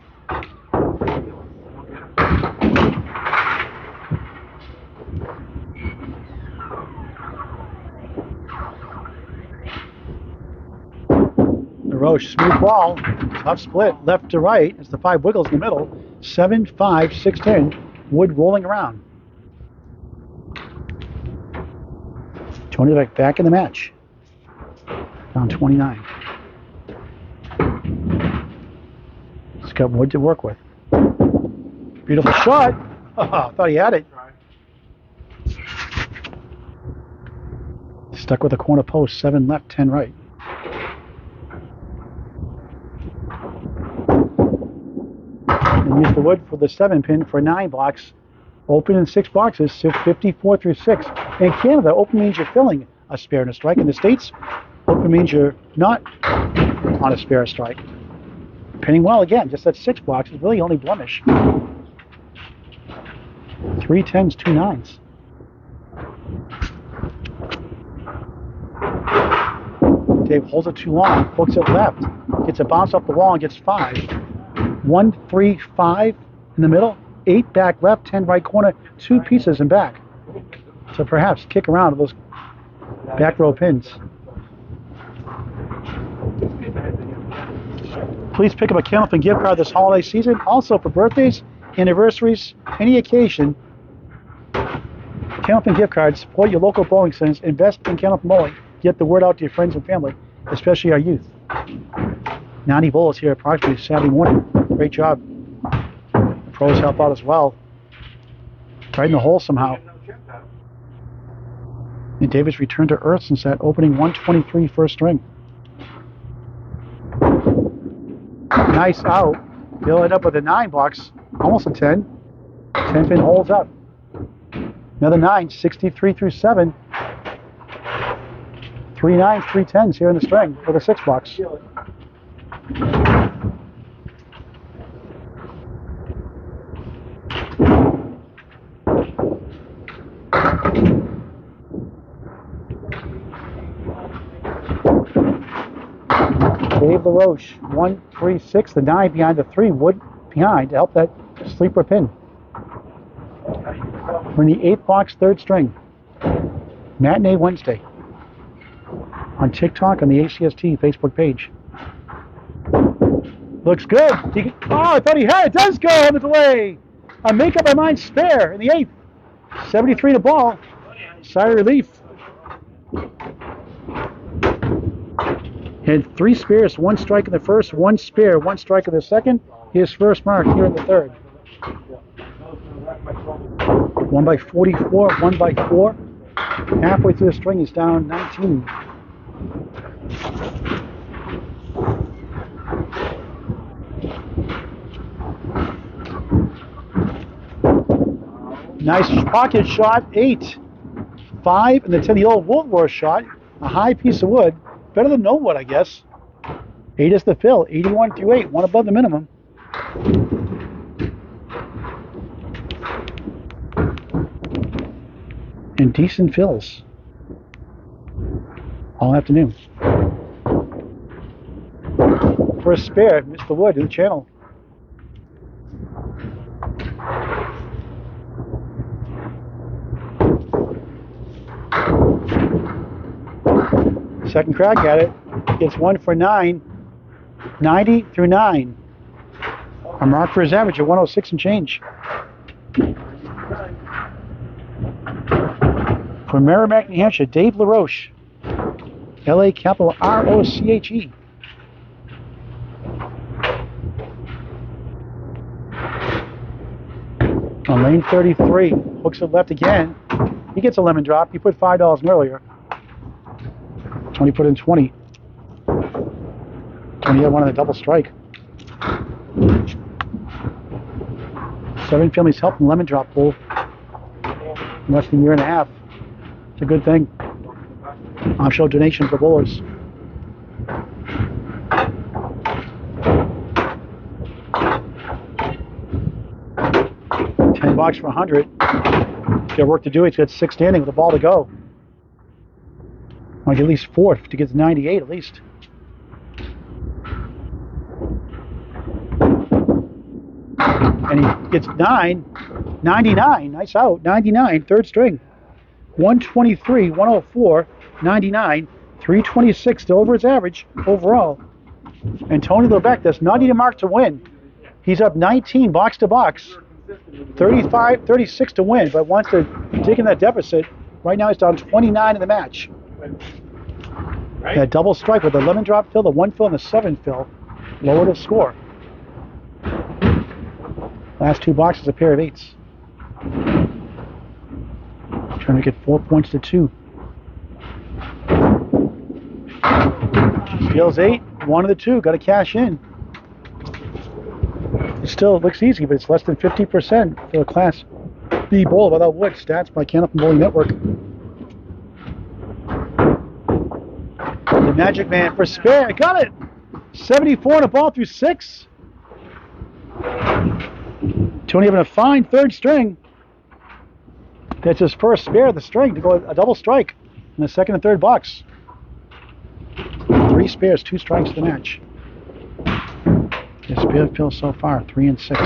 LaRoche, smooth ball, tough split, left to right. It's the 5 wiggles in the middle. 7, 5, 6, 10. Wood rolling around. Tony Levesque back in the match. Down 29. He's got wood to work with. Beautiful shot. Oh, thought he had it. Stuck with a corner post. 7 left, 10 right. And use the wood for the 7 pin for 9 blocks. Open in 6 boxes, 54 through 6. In Canada, open means you're filling a spare and a strike. In the States, open means you're not on a spare strike. Pinning well again, just that 6 blocks is really only blemish. 3 10s, 2 9s. Dave holds it too long, hooks it left, gets a bounce off the wall and gets 5. 1, 3, 5 in the middle, 8 back left, 10 right corner, 2 pieces and back. So perhaps kick around with those back row pins. Please pick up a Candlepin gift card this holiday season. Also for birthdays, anniversaries, any occasion. Candlepin gift cards, support your local bowling centers, invest in Candlepin bowling, get the word out to your friends and family, especially our youth. 90 bowls here approximately Saturday morning. Great job. The pros help out as well. Right in the hole somehow. And David's returned to earth since that opening 123 first string. Nice out. He'll end up with a 9 box, almost a 10. 10 pin holds up. Another 9, 63 through 7. Three nines, 3 10s here in the string for the 6 box. Dave LaRoche, 1, 3, 6, the 9 behind the 3, wood behind to help that sleeper pin. We're in the 8th box, 3rd string. Matinee Wednesday. On TikTok on the ACST Facebook page. Looks good. Oh, I thought he had it. It does go on the delay. A make up my mind spare in the 8th. 73 to ball. Sigh of relief. Had 3 spares, 1 strike in the first, 1 spare, 1 strike in the second. His first mark here in the 3rd. 1 by 44, 1 by 4. Halfway through the string, he's down 19. Nice pocket shot, 8. 5 and the 10, the old World War shot. A high piece of wood. Better than no wood, I guess. 8 is the fill, 81 through 8, 1 above the minimum. And decent fills all afternoon. For a spare, missed the wood in the channel. Second crack at it. Gets 1 for 9. 90 through 9. A mark for his average at 106 and change. From Merrimack, New Hampshire, Dave LaRoche. LA capital ROCHE. On lane 33, hooks it left again. He gets a lemon drop. He put $5 in earlier. Tony put in 20. Tony had one on the double strike. 7 families helped in lemon drop pool in less than a year and a half. It's a good thing. Offshore donation for bowlers. $10 for 100. He's got work to do. He's got 6 standing with a ball to go. Like at least 4th to get to 98 at least. And he gets 9, 99. Nice out. 99, 3rd string. 123, 104, 99, 326, still over his average overall. And Tony Levesque does not need a mark to win. He's up 19 box to box. 35, 36 to win, but wants to dig in that deficit. Right now he's down 29 in the match. That double strike with the lemon drop fill, the 1 fill, and the 7 fill lowered his score. Last 2 boxes, a pair of 8s. Trying to get 4 points to 2. Steals 8, 1 of the 2, got to cash in. It still looks easy, but it's less than 50% for a Class B bowl without wood. Stats by Candlepin Bowling Network. The Magic Man for spare, got it! 74 and a ball through 6. Tony having a fine 3rd string. That's his first spare of the string to go a double strike in the 2nd and 3rd box. 3 spares, 2 strikes to the match. His spare fill so far, 3 and 6.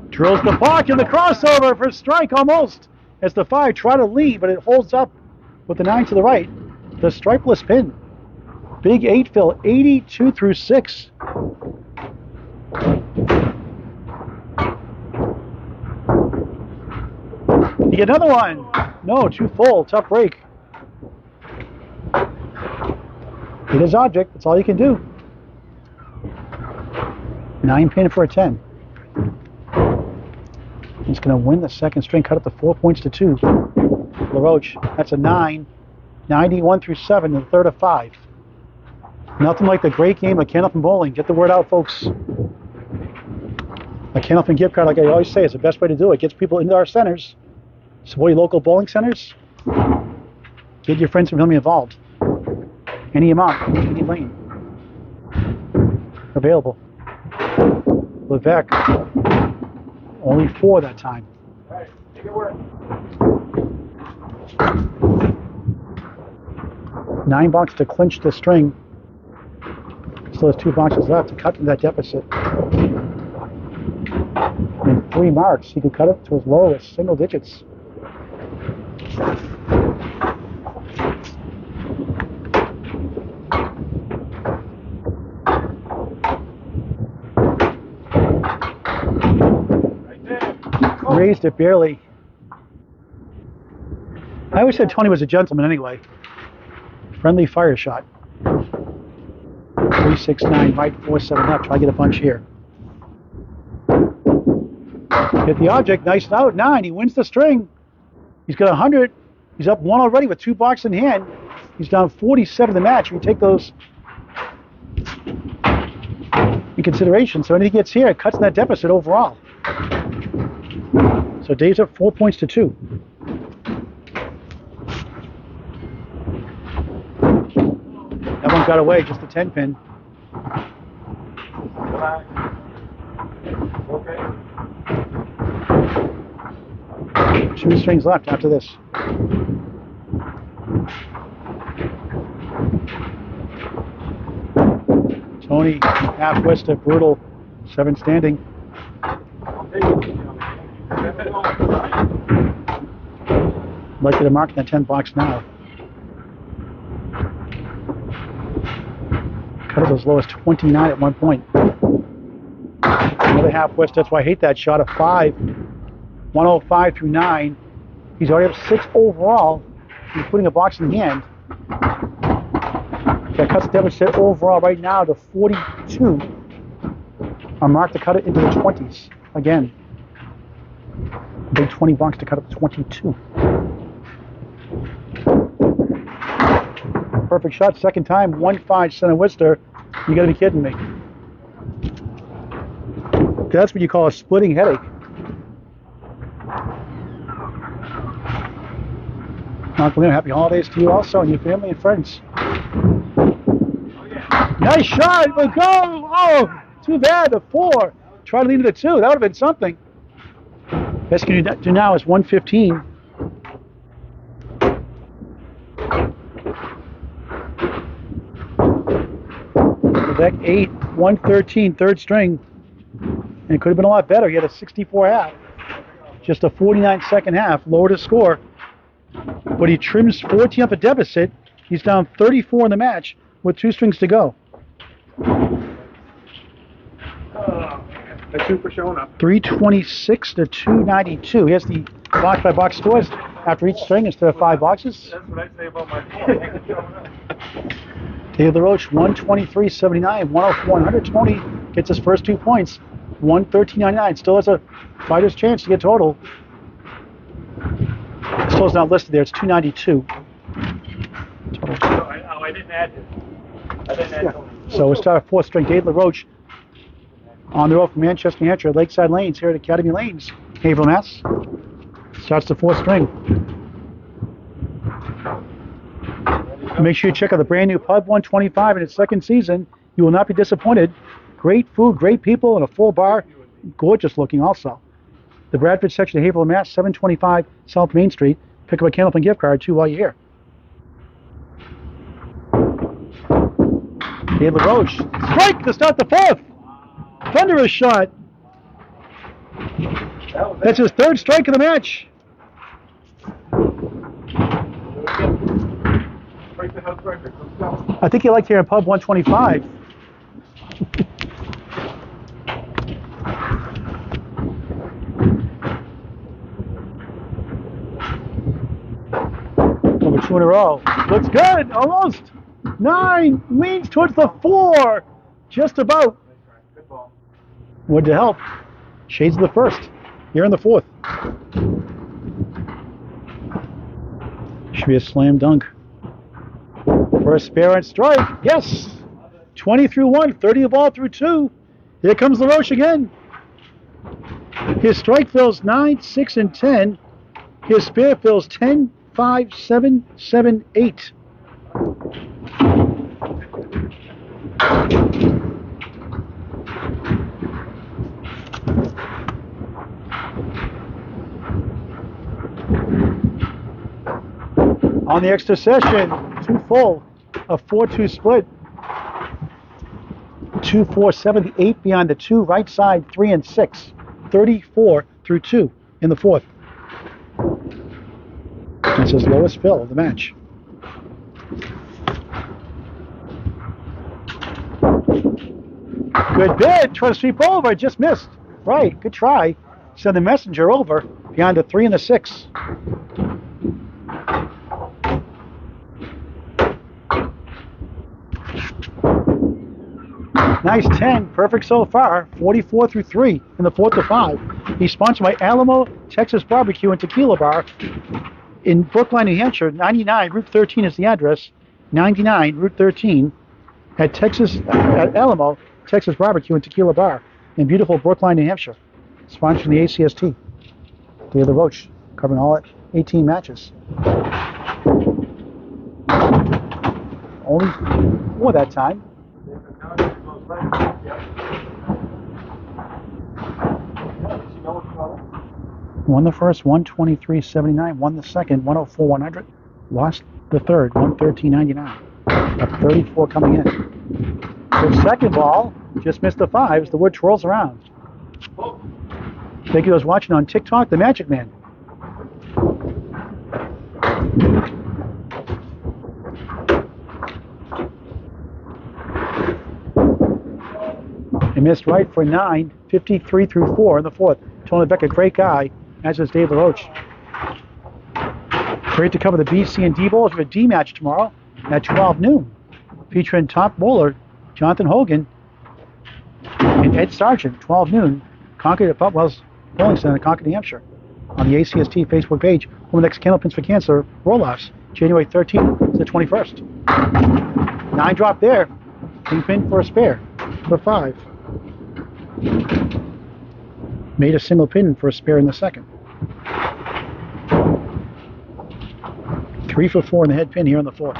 Drills the puck in the crossover for a strike almost. As the 5 try to lead, but it holds up with the 9 to the right. The stripeless pin. Big 8 fill, 82 through 6. You get another one. No, too full. Tough break. Hit his object. That's all you can do. 9 pin for a 10. He's going to win the 2nd string. Cut it to 4 points to 2. LaRoche. That's a 9. 91 through 7 and the 3rd of 5. Nothing like the great game of Candlepin Bowling. Get the word out, folks. A Candlepin gift card, like I always say, is the best way to do it. Gets people into our centers. Support your local bowling centers. Get your friends from family involved. Any amount, any lane. Available. Levesque, only 4 that time. All right, make it work. $9 to clinch the string. Still has 2 boxes left to cut that deficit. In 3 marks, he could cut it to as low as single digits. Raised it barely. I always said Tony was a gentleman anyway. Friendly fire shot. 369 right, 47 left. Try to get a bunch here. Hit the object, nice out, 9. He wins the string. He's got 100. He's up 1 already with 2 boxes in hand. He's down 47 the match. We take those in consideration. So anything he gets here, it cuts that deficit overall. So Dave's up 4 points to 2. That one got away, just a 10 pin. Okay. 2 strings left after this. Tony, half Wester, brutal, 7 standing. Like to mark that 10 box now. Cut it as low as 29 at one point. Another half West, that's why I hate that shot of 5. 105 through 9. He's already up 6 overall. He's putting a box in hand. That cuts the deficit overall right now to 42. A mark to cut it into the 20s again. Big 20 bucks to cut up to 22. Perfect shot, second time, 1-5 center Worcester. You gotta be kidding me. That's what you call a splitting headache. Uncle Liam, happy holidays to you also and your family and friends. Oh, yeah. Nice shot, but go! Oh, too bad, the 4. Try to lead to the 2, that would have been something. Best you can do now is 115. Deck 8, 113, third string. And it could have been a lot better. He had a 64 half. Just a 49 second half. Lowered his score. But he trims 14 up a deficit. He's down 34 in the match with 2 strings to go. Thank you for showing up. 326 to 292. Here's the box by box scores after each string instead of 5 boxes. That's what I say about my phone. Thank you for showing up. Dave LaRoche, 123.79, 104, Tony gets his first 2 points, 113.99. Still has a fighter's chance to get total. Still is not listed there. It's 292. Total. I didn't add this. I didn't add Tony. So we start 4th string. Dave LaRoche on the road from Manchester, New Hampshire, Lakeside Lanes here at Academy Lanes, Haverhill, Mass. Starts the 4th string. Make sure you check out the brand new Pub 125 in its 2nd season. You will not be disappointed. Great food, great people, and a full bar. Gorgeous looking also. The Bradford section of Haverhill, Mass, 725 South Main Street. Pick up a Candlepin gift card too while you're here. Dave LaRoche. Strike to start the 4th. Thunderous shot. That's his 3rd strike of the match. Break the house record. Let's go. I think you liked here in Pub 125. Over 2 in a row. Looks good, almost. 9, leans towards the 4. Just about. Good ball. Would to help. Shades of the 1st. Here in the 4th. Should be a slam dunk. First spare and strike. Yes! 20 through 1, 30 of ball through 2. Here comes LaRoche again. His strike fills 9, 6, and 10. His spare fills 10, 5, 7, 7, 8. On the extra session, 2 full, a 4-2 split. 2, 4, 7, 8 behind the 2, right side 3 and 6. 34 through 2 in the 4th. That's his lowest fill of the match. Good bid, try to sweep over, just missed. Right, good try. Send the messenger over behind the 3 and the 6. Nice 10, perfect so far. 44 through 3 in the 4th to 5. He's sponsored by Alamo, Texas Barbecue and Tequila Bar in Brookline, New Hampshire. 99 Route 13 is the address. 99 Route 13 at Alamo, Texas Barbecue and Tequila Bar in beautiful Brookline, New Hampshire. Sponsoring the ACST. Day of LaRoche, covering all 18 matches. Only 4 that time. Won the first, 123.79. Won the second, 104.100. Lost the third, 113.99. Up 34 coming in. The second ball just missed the 5s. The wood twirls around. Thank you those watching on TikTok, the Magic Man. He missed right for 9, 53 through 4 in the 4th. Tony Levesque, a great guy, as is Dave LaRoche. Great to cover the B, C, and D bowls with a D match tomorrow at 12 noon, featuring top bowler Jonathan Hogan and Ed Sargent, 12 noon, Concord at Butwell's Bowling Center in Concord, New Hampshire. On the ACST Facebook page, home next Candlepins for Cancer roll-offs, January 13th to the 21st. 9 drop there, kingpin for a spare, for 5. Made a single pin for a spare in the second. 3 for 4 in the head pin here in the 4th.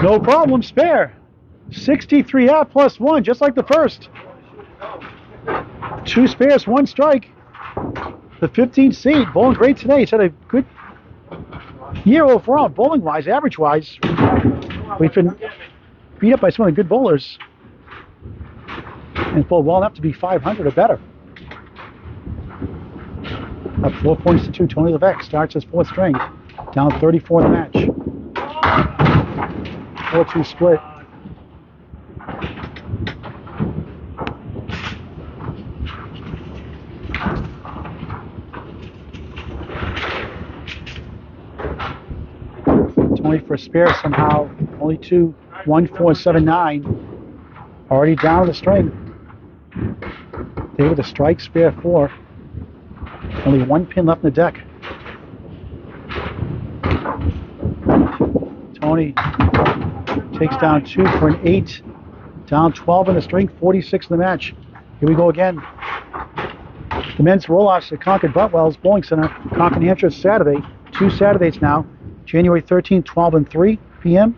No problem, spare. 63 out plus 1, just like the first. 2 spares, 1 strike. The 15th seed, bowling great today. He's had a good year overall, bowling-wise, average-wise. We've been beat up by some of the good bowlers and bowled well enough to be 500 or better. Up 4 points to 2. Tony Levesque starts his 4th string, down 34 in the match. 4-2 split. Tony for a spare somehow. Only 2. 1, 4, 7, 9. Already down the string. David a strike, spare 4. Only 1 pin left in the deck. Tony takes down 2 for an 8. Down 12 in the string, 46 in the match. Here we go again. The men's roll-offs at Concord Butwell's Bowling Center, Concord, New Hampshire, Saturday. 2 Saturdays now. January 13th, 12 and 3 p.m.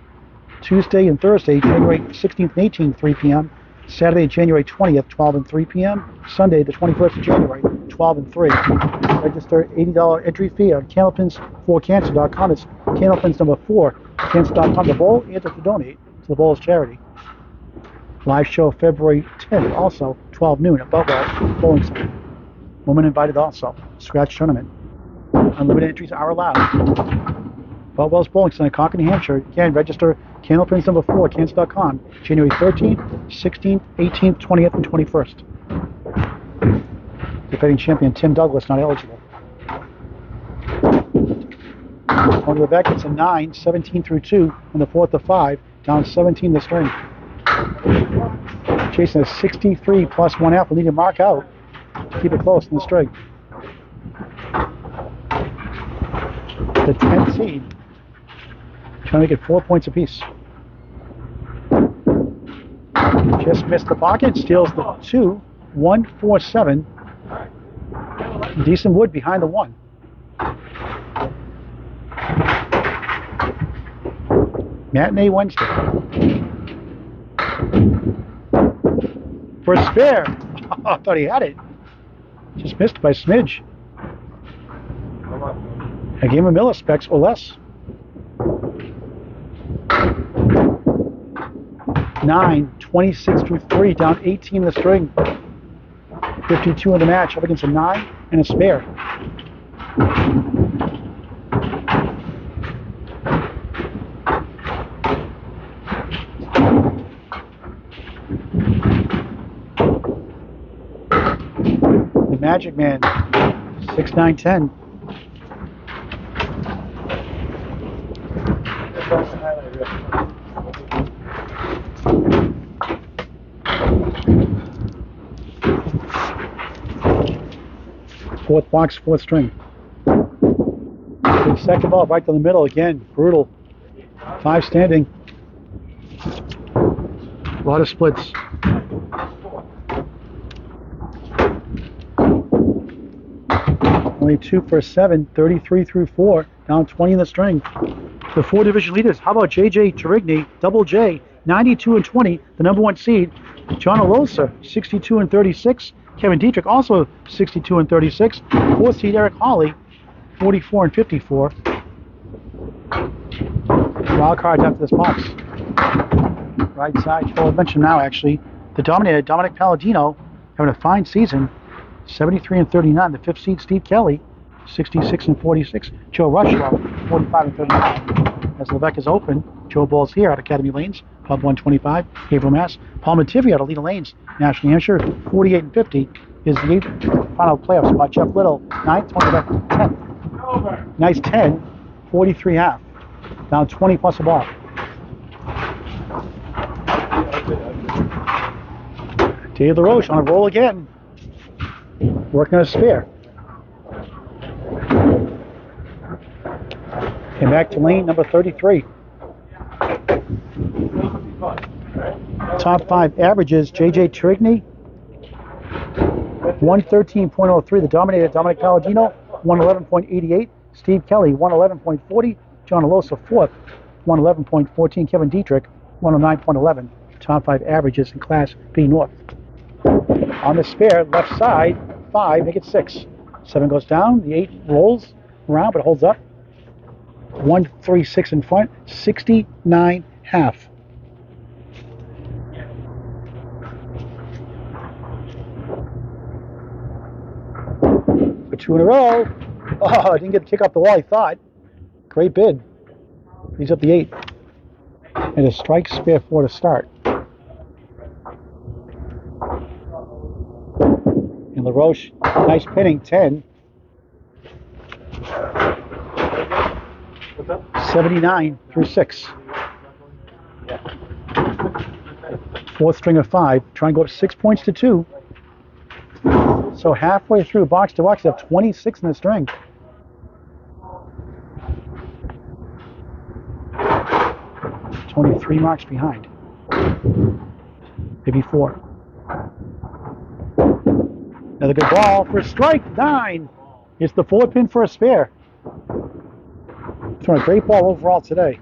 Tuesday and Thursday, January 16th and 18th, 3 p.m. Saturday, January 20th, 12 and 3 p.m. Sunday, the 21st of January, 12 and 3. Register $80 entry fee on candlepins4cancer.com. It's Candlepins number 4, cancer.com to bowl and to donate to the bowl's charity. Live show February 10th, also 12 noon at Butwell Bowling Center. Women invited also. Scratch tournament. Unlimited entries are allowed. Butwell's Bowling Center, Concord, New Hampshire. Again, register Candlepins number 4, cancer.com. January 13th, 16th, 18th, 20th, and 21st. Defending champion Tim Douglas not eligible. Tony Levesque gets a 9, 17 through 2 in the 4th to 5, down 17 the string. Chasing a 63 plus 1 out, need to mark out to keep it close in the string. The 10th seed, trying to get 4 points apiece. Just missed the pocket, steals the 2, 1, 4, 7. Decent wood behind the 1. Matinee Wednesday. For a spare. I thought he had it. Just missed by a smidge. I gave him a millispecs or less. 9, 26 through 3, down 18 in the string. 52 in the match, up against a 9 and a spare. The Magic Man, 6, 9, 10. Fourth box, fourth string. Big second ball right down the middle again. Brutal. 5 standing. A lot of splits. Only 2 for a 7. 33 through 4. Down 20 in the string. The 4 division leaders. How about J.J. Turigny, Double J, 92 and 20, the number 1 seed. John Alosa, 62 and 36. Kevin Dietrich, also 62 and 36. 4th seed Eric Hawley, 44 and 54. Wild cards after this box. Right side, I'll mention now actually. The Dominator, Dominic Palladino, having a fine season. 73 and 39. The 5th seed Steve Kelly, 66 and 46. Joe Rushlow, 45 and 39. As Levesque is open, Joe Ball's here at Academy Lanes, Pub 125, Haverhill, Mass. Paul Mativi out of Lena Lanes, National New Hampshire, 48 and 50 is the 8th final playoff spot. Jeff Little, 9th, 20th, 10th. Nice 10, 43 half. Down 20 plus a ball. Dave LaRoche on a roll again. Working on a spare. Came back to lane number 33. Top 5 averages, J.J. Turigny, 113.03. The Dominator, Dominic Palladino, 111.88. Steve Kelly, 111.40. John Alosa, 4th, 111.14. Kevin Dietrich, 109.11. Top 5 averages in Class B North. On the spare, left side, 5, make it 6. 7 goes down, the 8 rolls around, but holds up. 1, 3, 6 in front, 69 half. For 2 in a row. Oh, didn't get the kick off the wall, I thought. Great bid. He's up the 8. And a strike spare 4 to start. And LaRoche, nice pinning, 10. 79 through 6. 4th string of 5. Try and go up 6 points to 2. So halfway through, box to box, you have 26 in the string. It's only 3 marks behind. Maybe 4. Another good ball for a strike. 9. It's the 4 pin for a spare. Throwing a great ball overall today.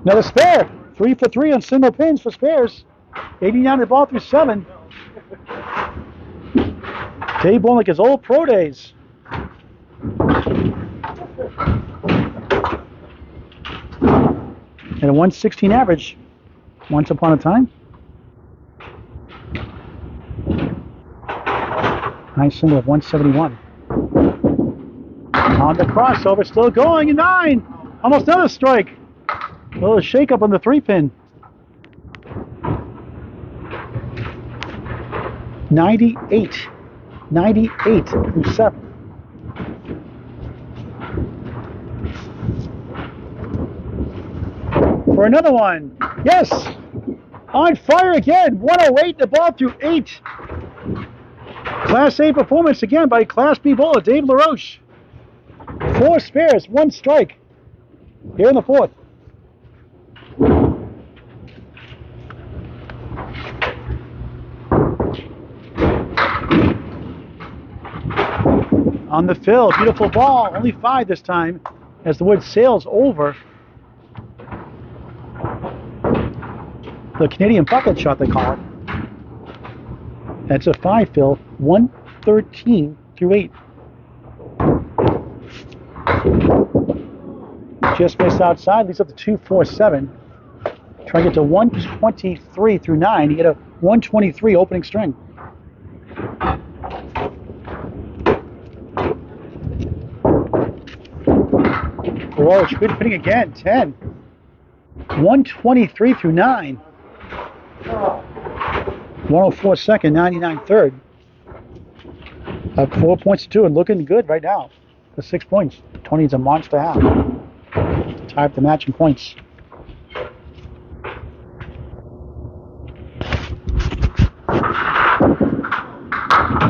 Another spare. 3 for 3 on single pins for spares. 89 the ball through 7. Dave bowling like his old pro days. And a 116 average once upon a time. Nice single of 171. On the crossover, still going, and 9. Almost another strike. A little shake up on the 3 pin. 98. 98 through 7. For another one. Yes. On fire again. 108, the ball through 8. Class A performance again by Class B bowler Dave LaRoche. 4 spares, 1 strike. Here in the 4th. On the fill, beautiful ball, only 5 this time as the wood sails over the Canadian bucket shot, they call it. That's a 5 fill, 113 through 8. Just missed outside, leads up to 247. Try to get to 123 through 9. You get a 123 opening string. LaRoche, good hitting again, 10. 123 through 9. 104 second, 99 third. Up 4 points to 2 and looking good right now. The 6 points. Tony's a monster half. Tie up the match in points.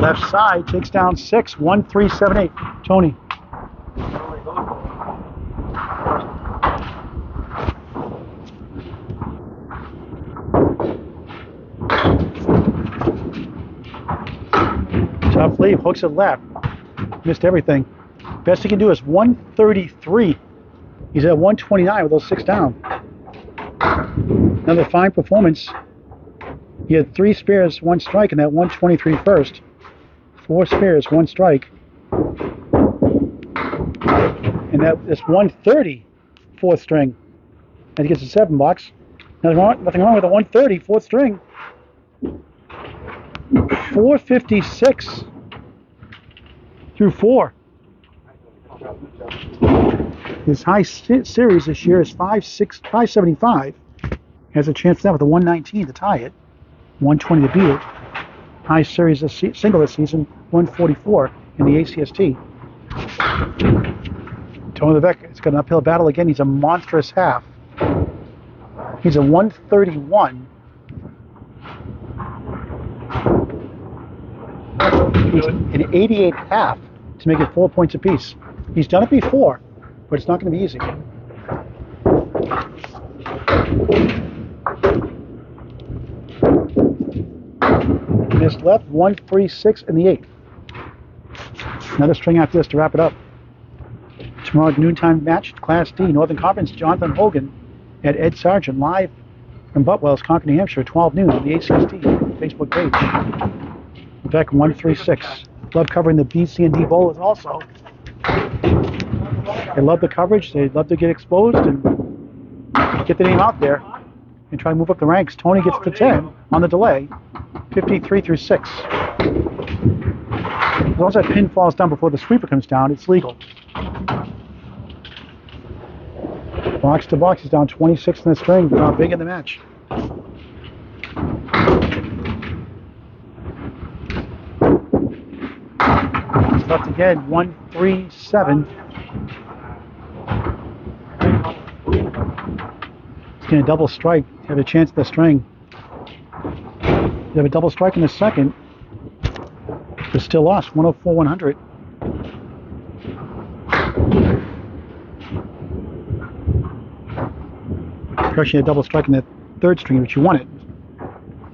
Left side takes down 6, 1, 3, 7, 8. Tony. Tough leave, hooks it left. Missed everything. Best he can do is 133. He's at 129 with those 6 down. Another fine performance. He had 3 spares, 1 strike in that 123 first. 4 spares, 1 strike. And that's 130 4th string. And he gets a 7 bucks. Nothing wrong with a 130 4th string. 456 through 4. His high series this year is 575. Has a chance for that with a 119 to tie it, 120 to beat it. High series single this season, 144 in the ACST. Tony Levesque has got an uphill battle again. He's a monstrous half. He's a 131. He's an 88 half to make it 4 points apiece. He's done it before, but it's not going to be easy. Missed left, 136 in the 8th. Another string after this to wrap it up. Tomorrow noontime match, Class D, Northern Conference, Jonathan Hogan at Ed Sargent, live from Butwells, Concord, New Hampshire, 12 noon on the ACST Facebook page. Beck 136. Love covering the B, C, and D bowlers also. They love the coverage. They love to get exposed and get the name out there and try to move up the ranks. Tony gets to 10 on the delay, 53 through 6. As long as that pin falls down before the sweeper comes down, it's legal. Box to box, he's down 26 in the string, but not big in the match. Left again, 137. He's going to double strike. You have a chance at the string. You have a double strike in the second. But still lost, 104, 100. Crushing a double strike in the third string, which you wanted.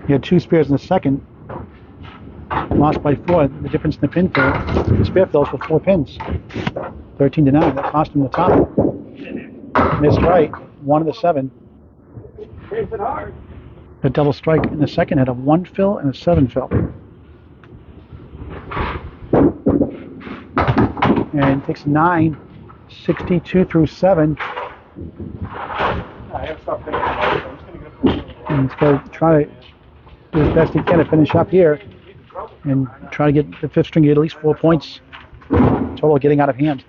You had 2 spares in the second. Lost by 4. The difference in the pin fill. The spare fills with 4 pins. 13 to 9. That cost him the top. Missed right. 1 of the 7. The double strike in the second had a 1 fill and a 7 fill. And takes 9, 62 through 7. And he's going to try to do his best he can to finish up here and try to get the 5th string to get at least 4 points total, getting out of hand.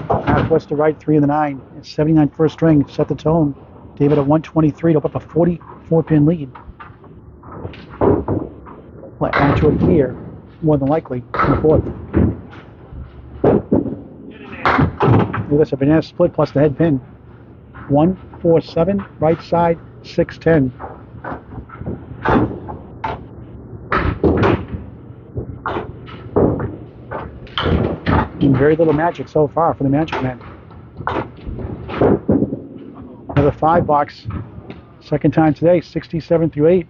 Half west to right, 3 in the 9. It's 79 first string, set the tone. David at 123 to open up a 44 pin lead. Will add to it here, more than likely, in the 4th. Look at this, a banana split plus the head pin. 147, right side, 610. And very little magic so far for the Magic Man. Another 5 box. Second time today, 67 through 8.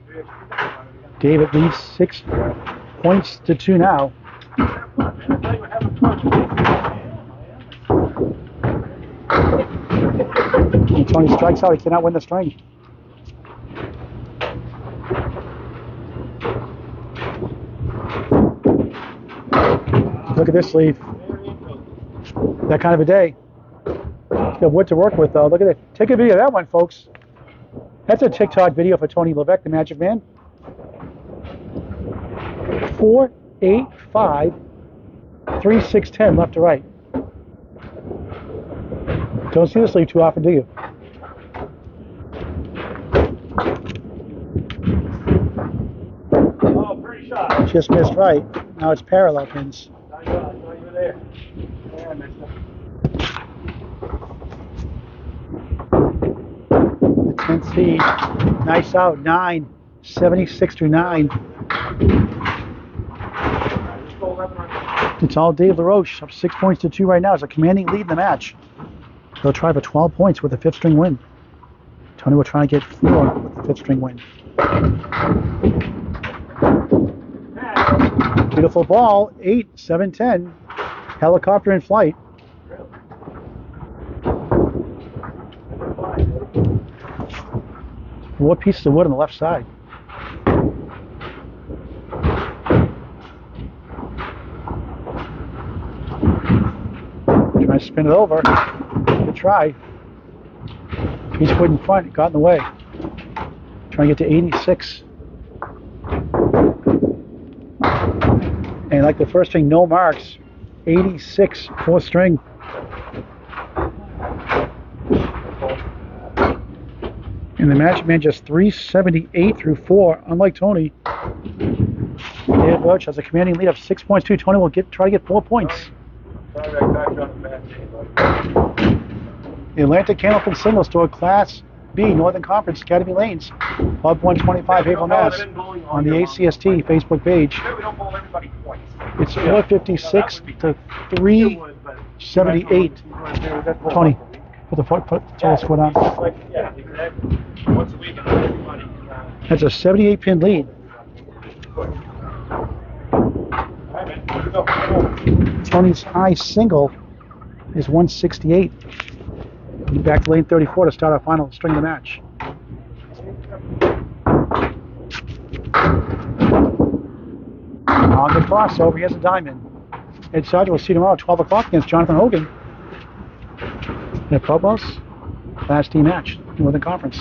David leads 6 points to 2 now. And Tony strikes out. He cannot win the string. Look at this sleeve. That kind of a day. Got wood to work with, though. Look at it. Take a video of that one, folks. That's a TikTok video for Tony Levesque, the Magic Man. 4, 8, 5, 3, 6, 10, left to right. Don't see the sleeve too often, do you? Oh, pretty shot. Just missed right. Now it's parallel pins. I know you were there. Yeah, I missed it. The 10th seed. Nice out. 9. 76 through 9. It's all Dave LaRoche. Up 6 points to 2 right now. It's a commanding lead in the match. He'll try for 12 points with a 5th string win. Tony will try to get 4 with the 5th string win. Beautiful ball. 8, 7, 10. Helicopter in flight. More pieces of wood on the left side. Trying to spin it over. Good try. Piece of wood in front, got in the way. Trying to get to 86. And like the first string, no marks. 86, 4th string. And the Magic Man just 378 through 4. Unlike Tony, David LaRoche has a commanding lead of 6 points to 2. Tony will try to get 4 points. The Atlantic Candlepin Single Store Class B, Northern Conference, Academy Lanes, Pub 125, Haverhill, Mass. On the ACST Facebook page. It's 456 to 378. Tony, put the foot, tell us what on. That's a 78 pin lead. Tony's high single is 168. Back to lane 34 to start our final string of the match. On the crossover, he has a diamond. Ed Sargent will see tomorrow at 12 o'clock against Jonathan Hogan in a Phobos Class D match in Northern Conference.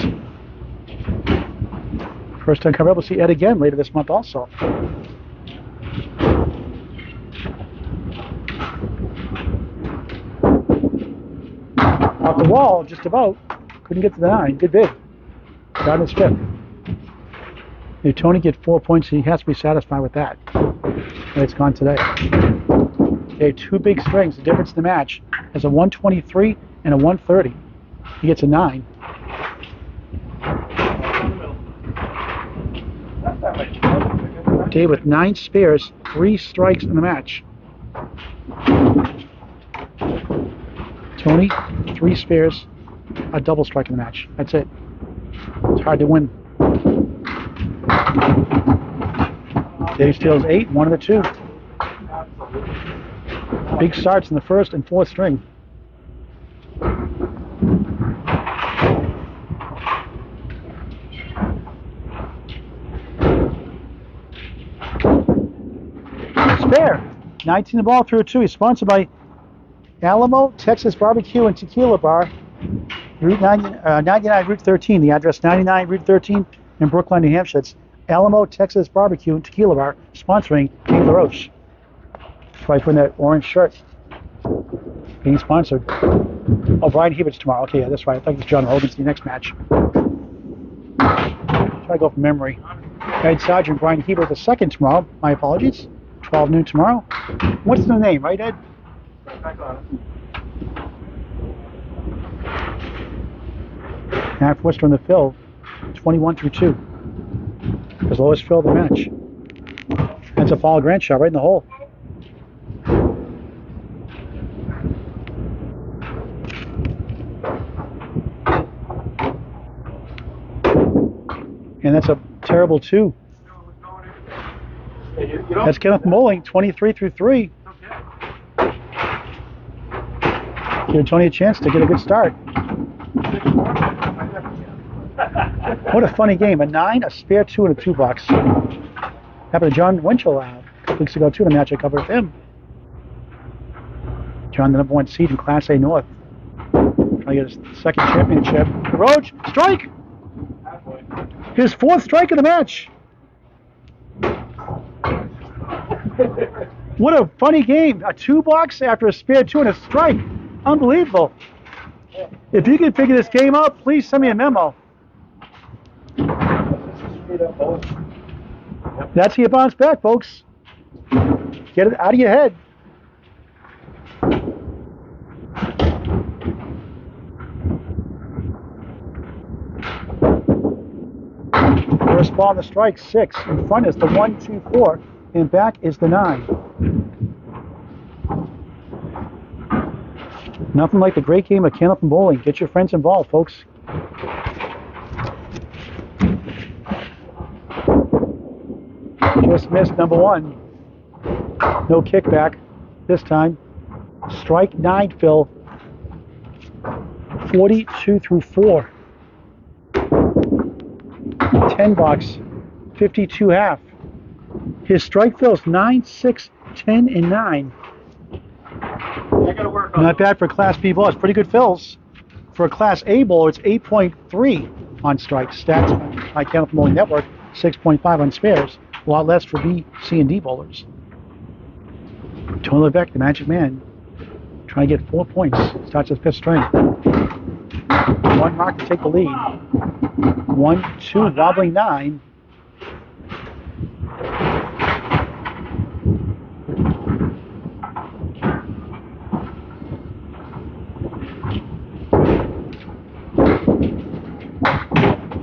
First time coming up, we'll see Ed again later this month also. Off the wall, just about. Couldn't get to the 9. Good bid. Got his 5th. If Tony get 4 points, he has to be satisfied with that. And it's gone today. Okay, 2 big strings. The difference in the match is a 123 and a 130. He gets a 9. Dave with 9 spares, 3 strikes in the match. Tony, 3 spares, a double strike in the match. That's it. It's hard to win. Dave steals 8, 1 of the 2. Big starts in the 1st and 4th string. Spare. 19 the ball through 2. He's sponsored by Alamo, Texas Barbecue and Tequila Bar, Route 99, Route 13. The address 99, Route 13 in Brookline, New Hampshire. It's Alamo, Texas Barbecue and Tequila Bar, sponsoring Dave LaRoche. That's why I put in that orange shirt. Being sponsored. Oh, Brian Hebert's tomorrow. Okay, yeah, that's right. I thought it was John Hogan's the next match. Try to go from memory. Ed Sargent, Brian Hebert the second tomorrow. My apologies. 12 noon tomorrow. What's the name, right, Ed? Half Worcester in the fill, 21 through 2. His lowest fill of the match. That's a fall grand shot right in the hole. And that's a terrible 2. That's Kenneth Moling, 23 through 3. Give Tony a chance to get a good start. What a funny game. A 9, a spare 2, and a 2 box. Happened to John Winchell a couple weeks ago, too, the match I covered with him. John, the number 1 seed in Class A North. Trying to get his 2nd championship. LaRoche, strike! His 4th strike of the match. What a funny game. A 2 box after a spare 2 and a strike. Unbelievable. If you can figure this game out, please send me a memo. That's how you bounce back, folks. Get it out of your head. First ball on the strike, 6. In front is the 1, 2, 4. And back is the 9. Nothing like the great game of Candlepin bowling. Get your friends involved, folks. Just missed number 1. No kickback this time. Strike 9, Phil. 42 through 4. 10 box. 52 half. His strike Phil's 9, 6, 10, and 9. Not bad for a Class B ball. It's pretty good fills. For a Class A bowler, it's 8.3 on strikes. Stats by Candlepin Bowling Network, 6.5 on spares. A lot less for B, C, and D bowlers. Tony Levesque, the Magic Man, trying to get 4 points. Starts his 5th string. 1 mark to take the lead. 1, 2, wobbling 9.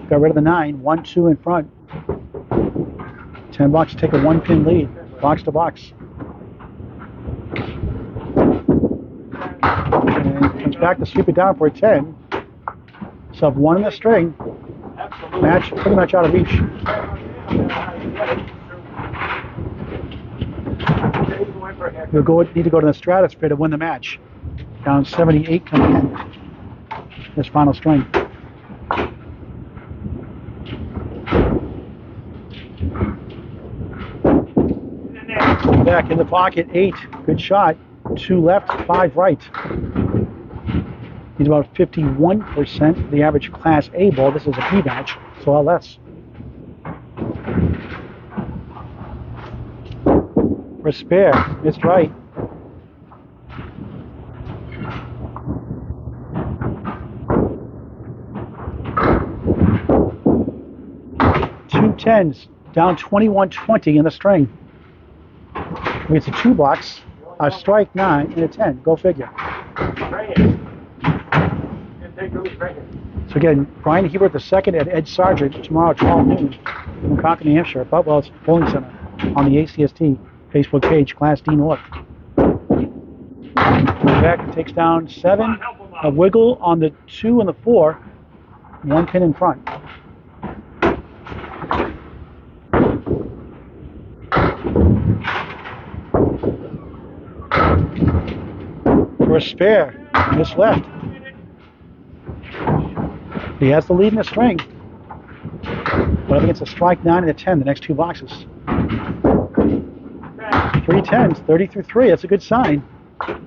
Got rid of the 9. 1, 2 in front. 10 box to take a 1-pin lead. Box to box. And comes back to sweep it down for a 10. So 1 in the string. Match pretty much out of reach. We'll need to go to the stratosphere to win the match. Down 78 coming in. This final string. Back in the pocket, 8. Good shot. 2 left, 5 right. He's about 51% the average Class A ball. This is a B match, so a lot less. For a spare, missed right. Two 10s, down 21-20 in the string. It's a 2 box, a strike 9, and a 10. Go figure. So again, Brian Hebert II at Ed Sargent tomorrow at 12 noon in Concord, New Hampshire, at Butwell's Bowling Center on the ACST Facebook page, Class D North. Back takes down 7, a wiggle on the 2 and the 4, 1 pin in front. For a spare, miss left. He has the lead in the string. But up against a strike 9 and a 10, the next 2 boxes. 3 10s, 30 through 3, that's a good sign.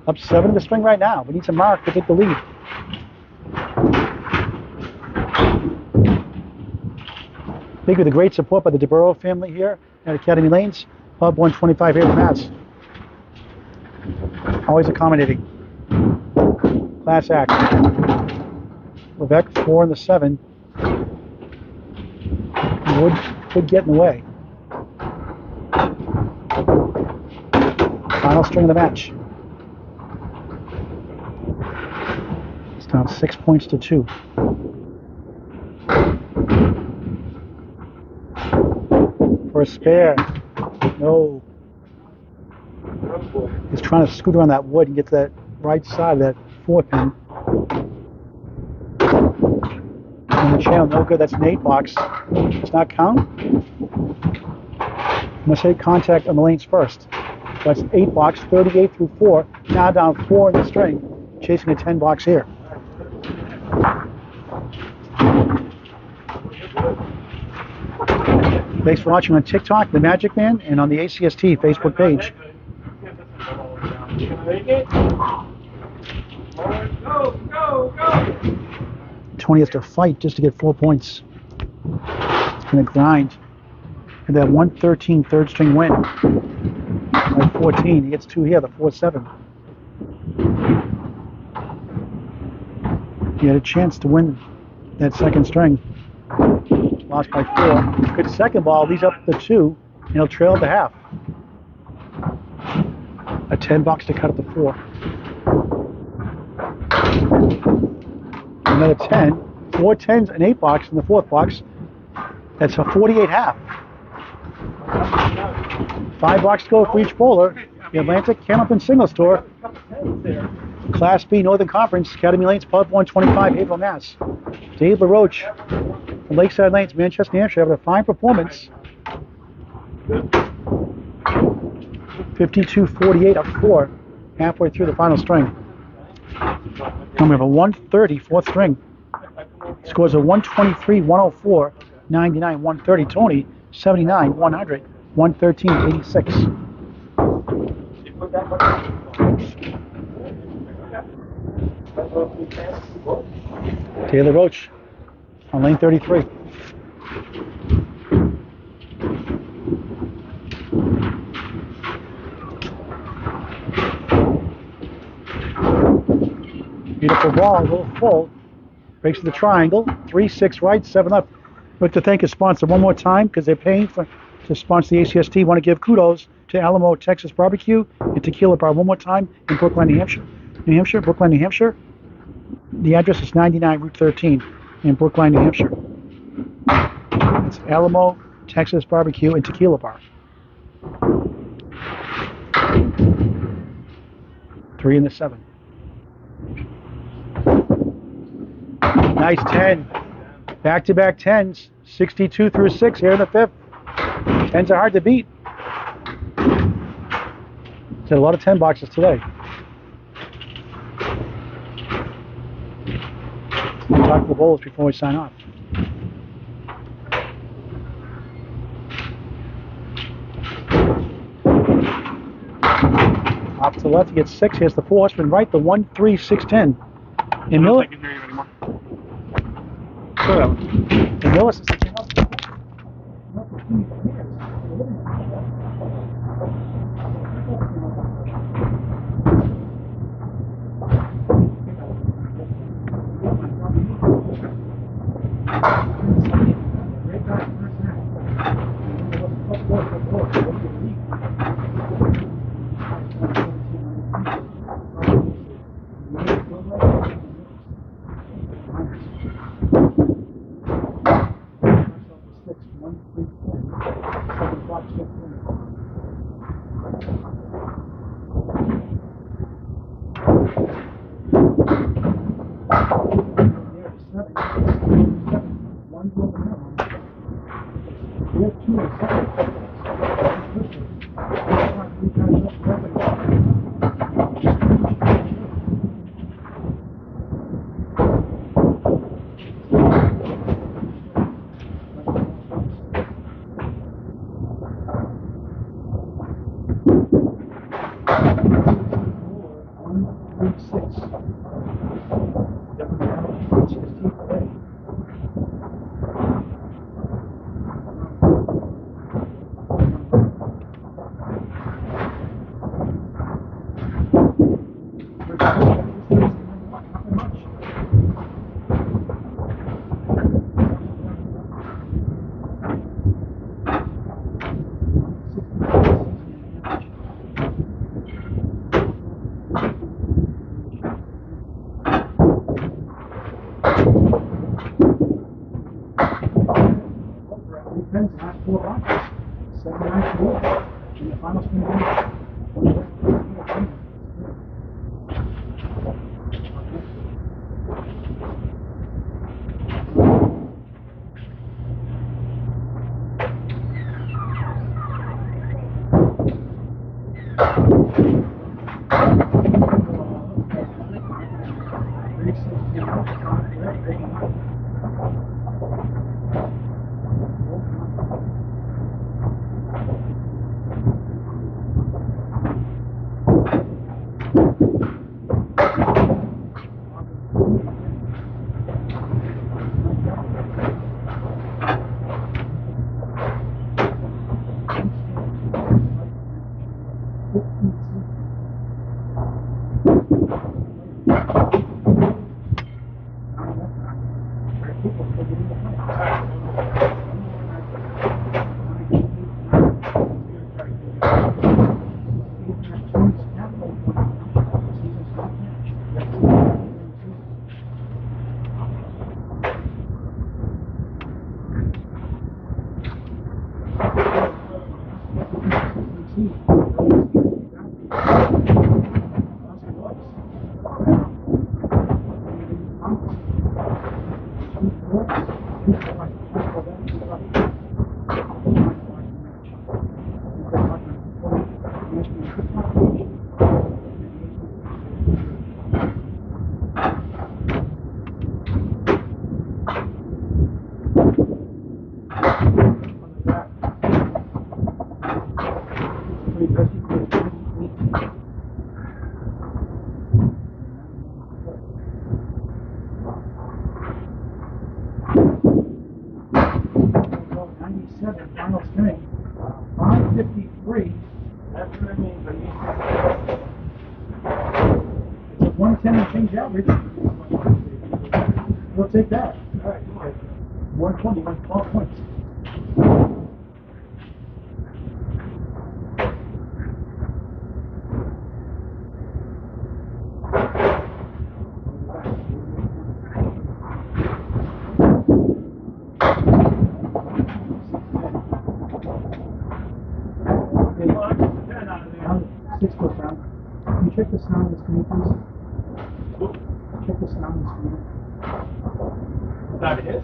Up 7 in the string right now. We need some mark to take the lead. Big with the great support by the DeBurrow family here at Academy Lanes, Pub 125 here at Mass. Always accommodating. Class act. Levesque 4 in the 7. Would get in the way. Final string of the match. It's down 6 points to 2. For a spare. No. He's trying to scoot around that wood and get to that right side of that 4 pin. And the channel, no good. That's an 8 box. Does not count. Must hit contact on the lanes first. So that's 8 box, 38 through 4. Now down 4 in the string, chasing a 10 box here. Thanks for watching on TikTok, The Magic Man, and on the ACST Facebook page. Tony has to fight just to get 4 points. He's going to grind. And that 113 third string win. Like 14. He gets 2 here, the 4-7. He had a chance to win that second string. Lost by 4. Good second ball, leads up the 2, and he'll trail the half. A 10 box to cut at the 4. Another 10. 4 10s, an 8 box in the 4th box. That's a 48 half. 5 box to go for each bowler. The Atlantic Candlepin Singles Tour. Class B Northern Conference, Academy Lanes, Pub 125, Haverhill, Mass. Dave LaRoche from Lakeside Lanes, Manchester, New Hampshire, having a fine performance. 52-48 up 4, halfway through the final string. And we have a 130 4th string. Scores a 123, 104, 99, 130. Tony, 79, 100, 113, 86. Taylor Roach on lane 33. Beautiful ball, a little full. Breaks to the triangle. 3-6 right, 7 up. I'd like to thank his sponsor one more time because they're paying to sponsor the ACST. Want to give kudos to Alamo Texas Barbecue and Tequila Bar one more time in Brookline, New Hampshire. Brookline, New Hampshire. The address is 99 Route 13 in Brookline, New Hampshire. It's Alamo Texas Barbecue and Tequila Bar. 3 in the 7. Nice 10. Back-to-back 10s. 62 through 6 here in the 5th. 10s are hard to beat. Did a lot of 10 boxes today. We'll talk to the bowlers before we sign off. Off to the left, he gets 6. Here's the 4 horseman right, the 1, 3, 6, 10. And Miller. And Miller says, Final string, 553. That's what I mean, but It's a 110 and change average. We'll take that. all right, okay. 120, 12 points. Six foot down. Can you check the sound on the screen, please? Check the sound on the screen. That is?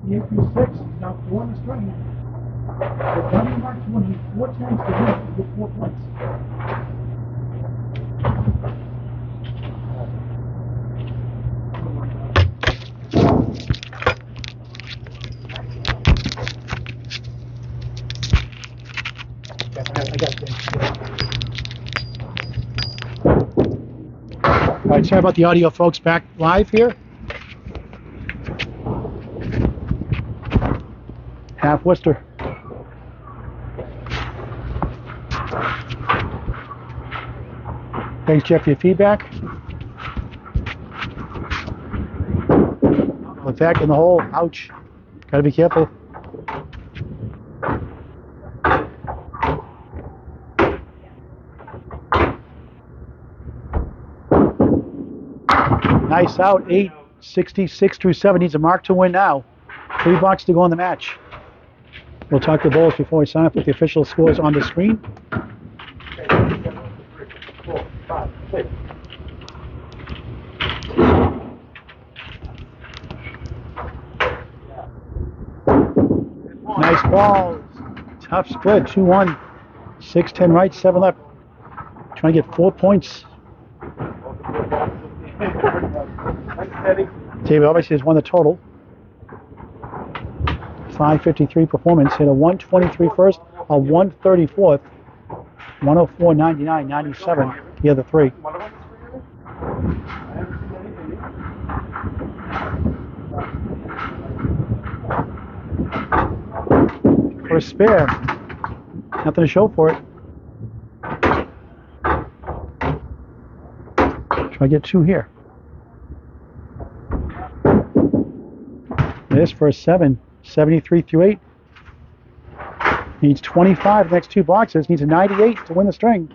The 836 is now 4 in the string. The dummy marks will need 4 times to win to get 4 points. I got it. All right, sorry about the audio, folks. Back live here. Half Worcester. Thanks, Jeff, for your feedback. Levesque in the hole. Ouch. Gotta be careful. Nice out. 866 through 7. Needs a mark to win now. 3 blocks to go in the match. We'll talk to bowlers before we sign up with the official scores on the screen. Nice ball. Tough split. 2-1. 6-10 right, 7 left. Trying to get 4 points. David obviously has won the total. 553 performance. Hit a 123 first, a 134th, 104, 99, 97. The other 3. For a spare. Nothing to show for it. Try to get 2 here. This for a 7. 73 through 8. Needs 25 the next 2 boxes. Needs a 98 to win the string.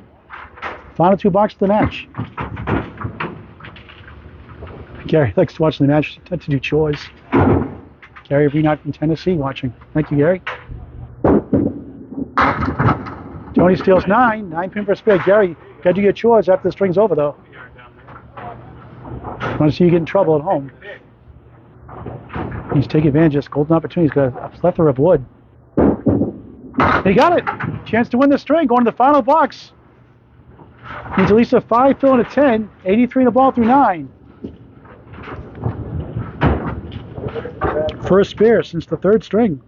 Final 2 boxes of the match. Gary likes to watch the match to do chores. Gary Reenot from Tennessee watching. Thank you, Gary. Tony steals 9. 9 pin for a spare. Gary, got to do your chores after the string's over, though. I want to see you get in trouble at home. He's taking advantage of this golden opportunity. He's got a plethora of wood. He got it! Chance to win the string, going to the final box. Needs at least a 5 fill and a 10. 83 in the ball through 9. First spare since the third string.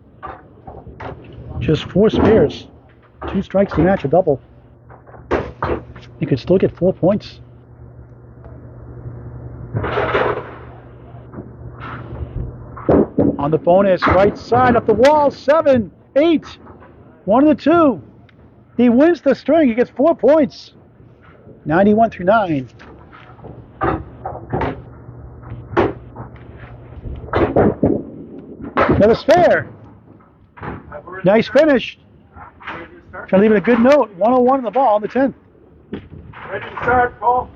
Just 4 spares. 2 strikes to match a double. You could still get 4 points. On the bonus, right side up the wall, 7, 8. 1 of the 2. He wins the string. He gets 4 points. 91 through 9. Another spare. Nice finish. Trying to leave it a good note. 101 on the ball on the 10th. Ready to start, Paul?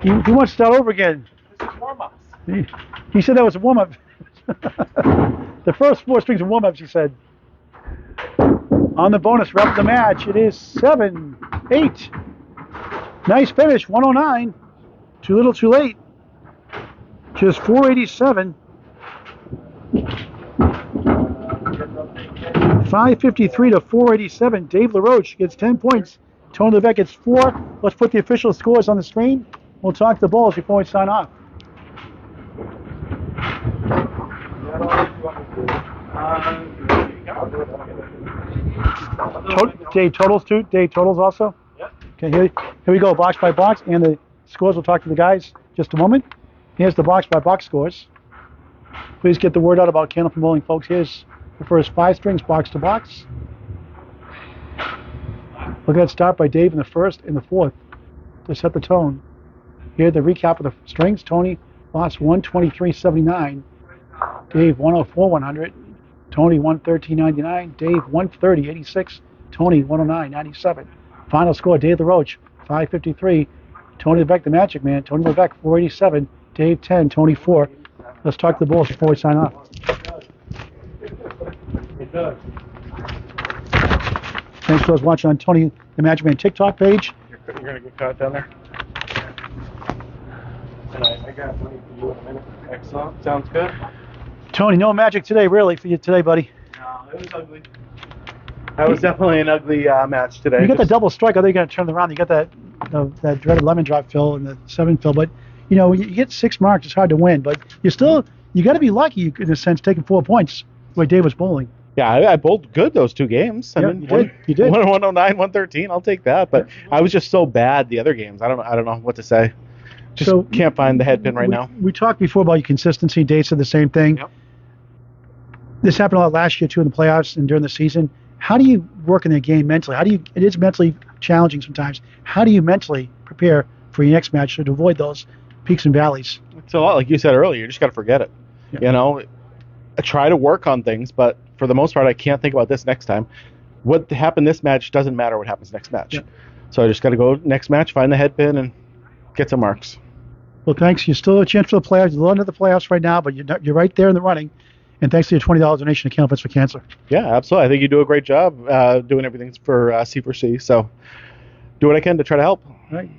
He wants to start over again. This is warm-ups. He said that was a warm-up. The first 4 strings are warm-ups, he said. On the bonus, wrap the match. It is 7, 8. Nice finish, 109. Too little, too late. Just 487. 553 to 487. Dave LaRoche gets 10 points. Tony Levesque gets 4. Let's put the official scores on the screen. We'll talk to the Bulls before we sign off. Dave totals too? Dave totals also? Yep. Okay, here we go, box by box, and the scores. We'll talk to the guys in just a moment. Here's the box by box scores. Please get the word out about Candlepin Bowling, folks. Here's the first 5 strings, box to box. Look at that start by Dave in the first and the fourth to set the tone. Here, the recap of the strings. Tony lost 123.79. Dave 104.100. Tony 113.99. Dave 130.86. Tony 109.97. Final score, Dave LaRoche 553. Tony Levesque, the Magic Man. Tony Levesque 487. Dave 10. Tony 4. Let's talk to the Bulls before we sign off. It does. Thanks for those watching on Tony the Magic Man TikTok page. You're going to get caught down there? And I got money for you in a minute. Excellent. Sounds good. Tony, no magic today, really, for you today, buddy. No, it was ugly. That was definitely an ugly match today. You got the double strike. I think you're going to turn it around. You got that dreaded lemon drop fill and the 7 fill. But, you know, when you get 6 marks, it's hard to win. But you got to be lucky, in a sense, taking 4 points the way Dave was bowling. Yeah, I bowled good those 2 games. I mean, you did. 109, 113. I'll take that. But I was just so bad the other games. I don't know what to say. Just can't find the head pin right now. We talked before about your consistency. Dave said the same thing. Yep. This happened a lot last year too in the playoffs and during the season. How do you work in the game mentally? It is mentally challenging sometimes. How do you mentally prepare for your next match to avoid those peaks and valleys? It's a lot, like you said earlier. You just got to forget it. Yeah. You know, I try to work on things, but for the most part, I can't think about this next time. What happened this match doesn't matter what happens next match. Yeah. So I just got to go next match, find the head pin, and get some marks. Well, thanks. You still have a chance for the playoffs. You're under the playoffs right now, but you're right there in the running. And thanks to your $20 donation to Candlepin for Cancer. Yeah, absolutely. I think you do a great job doing everything for C4C. So do what I can to try to help. All right.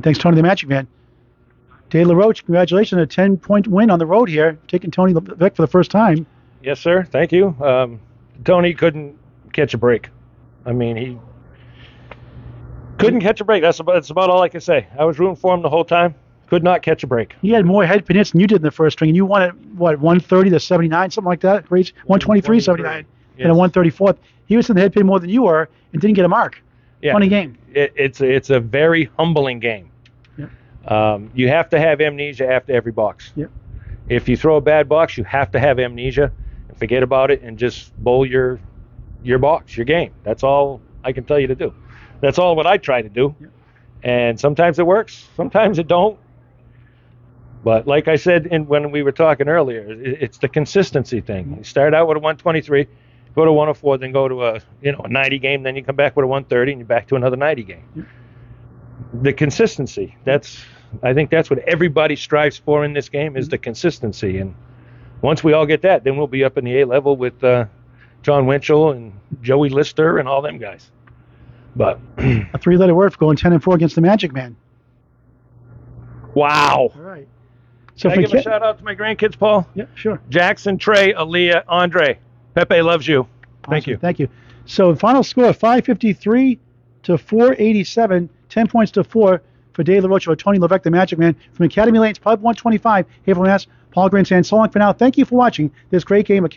Thanks, Tony the Magic Man. Dave LaRoche, congratulations on a 10-point win on the road here, taking Tony Levesque for the first time. Yes, sir. Thank you. Tony couldn't catch a break. I mean, he couldn't catch a break. That's about all I can say. I was rooting for him the whole time. Could not catch a break. He had more head pin hits than you did in the first string, and you won it, 130 to 79, something like that? 123 79, yes. And a 134th. He was in the head pin more than you were and didn't get a mark. Yeah. Funny game. It's a very humbling game. Yeah. You have to have amnesia after every box. Yeah. If you throw a bad box, you have to have amnesia and forget about it and just bowl your box, your game. That's all I can tell you to do. That's all what I try to do. Yeah. And sometimes it works, sometimes it don't. But like I said when we were talking earlier, it's the consistency thing. You start out with a 123, go to 104, then go to a 90 game, then you come back with a 130, and you're back to another 90 game. Yeah. The consistency, I think that's what everybody strives for in this game, is the consistency. And once we all get that, then we'll be up in the A level with John Winchell and Joey Lister and all them guys. But a 3-letter word for going 10-4 against the Magic Man. Wow. All right. So can I give a shout out to my grandkids, Paul? Yeah, sure. Jackson, Trey, Aaliyah, Andre. Pepe loves you. Thank you. Thank you. So final score, 553 to 487, 10 points to 4. For Dave LaRoche or Tony Levesque, the Magic Man, from Academy Lanes, Pub 125, Haverhill, Mass. Paul Grant saying so long for now. Thank you for watching this great game of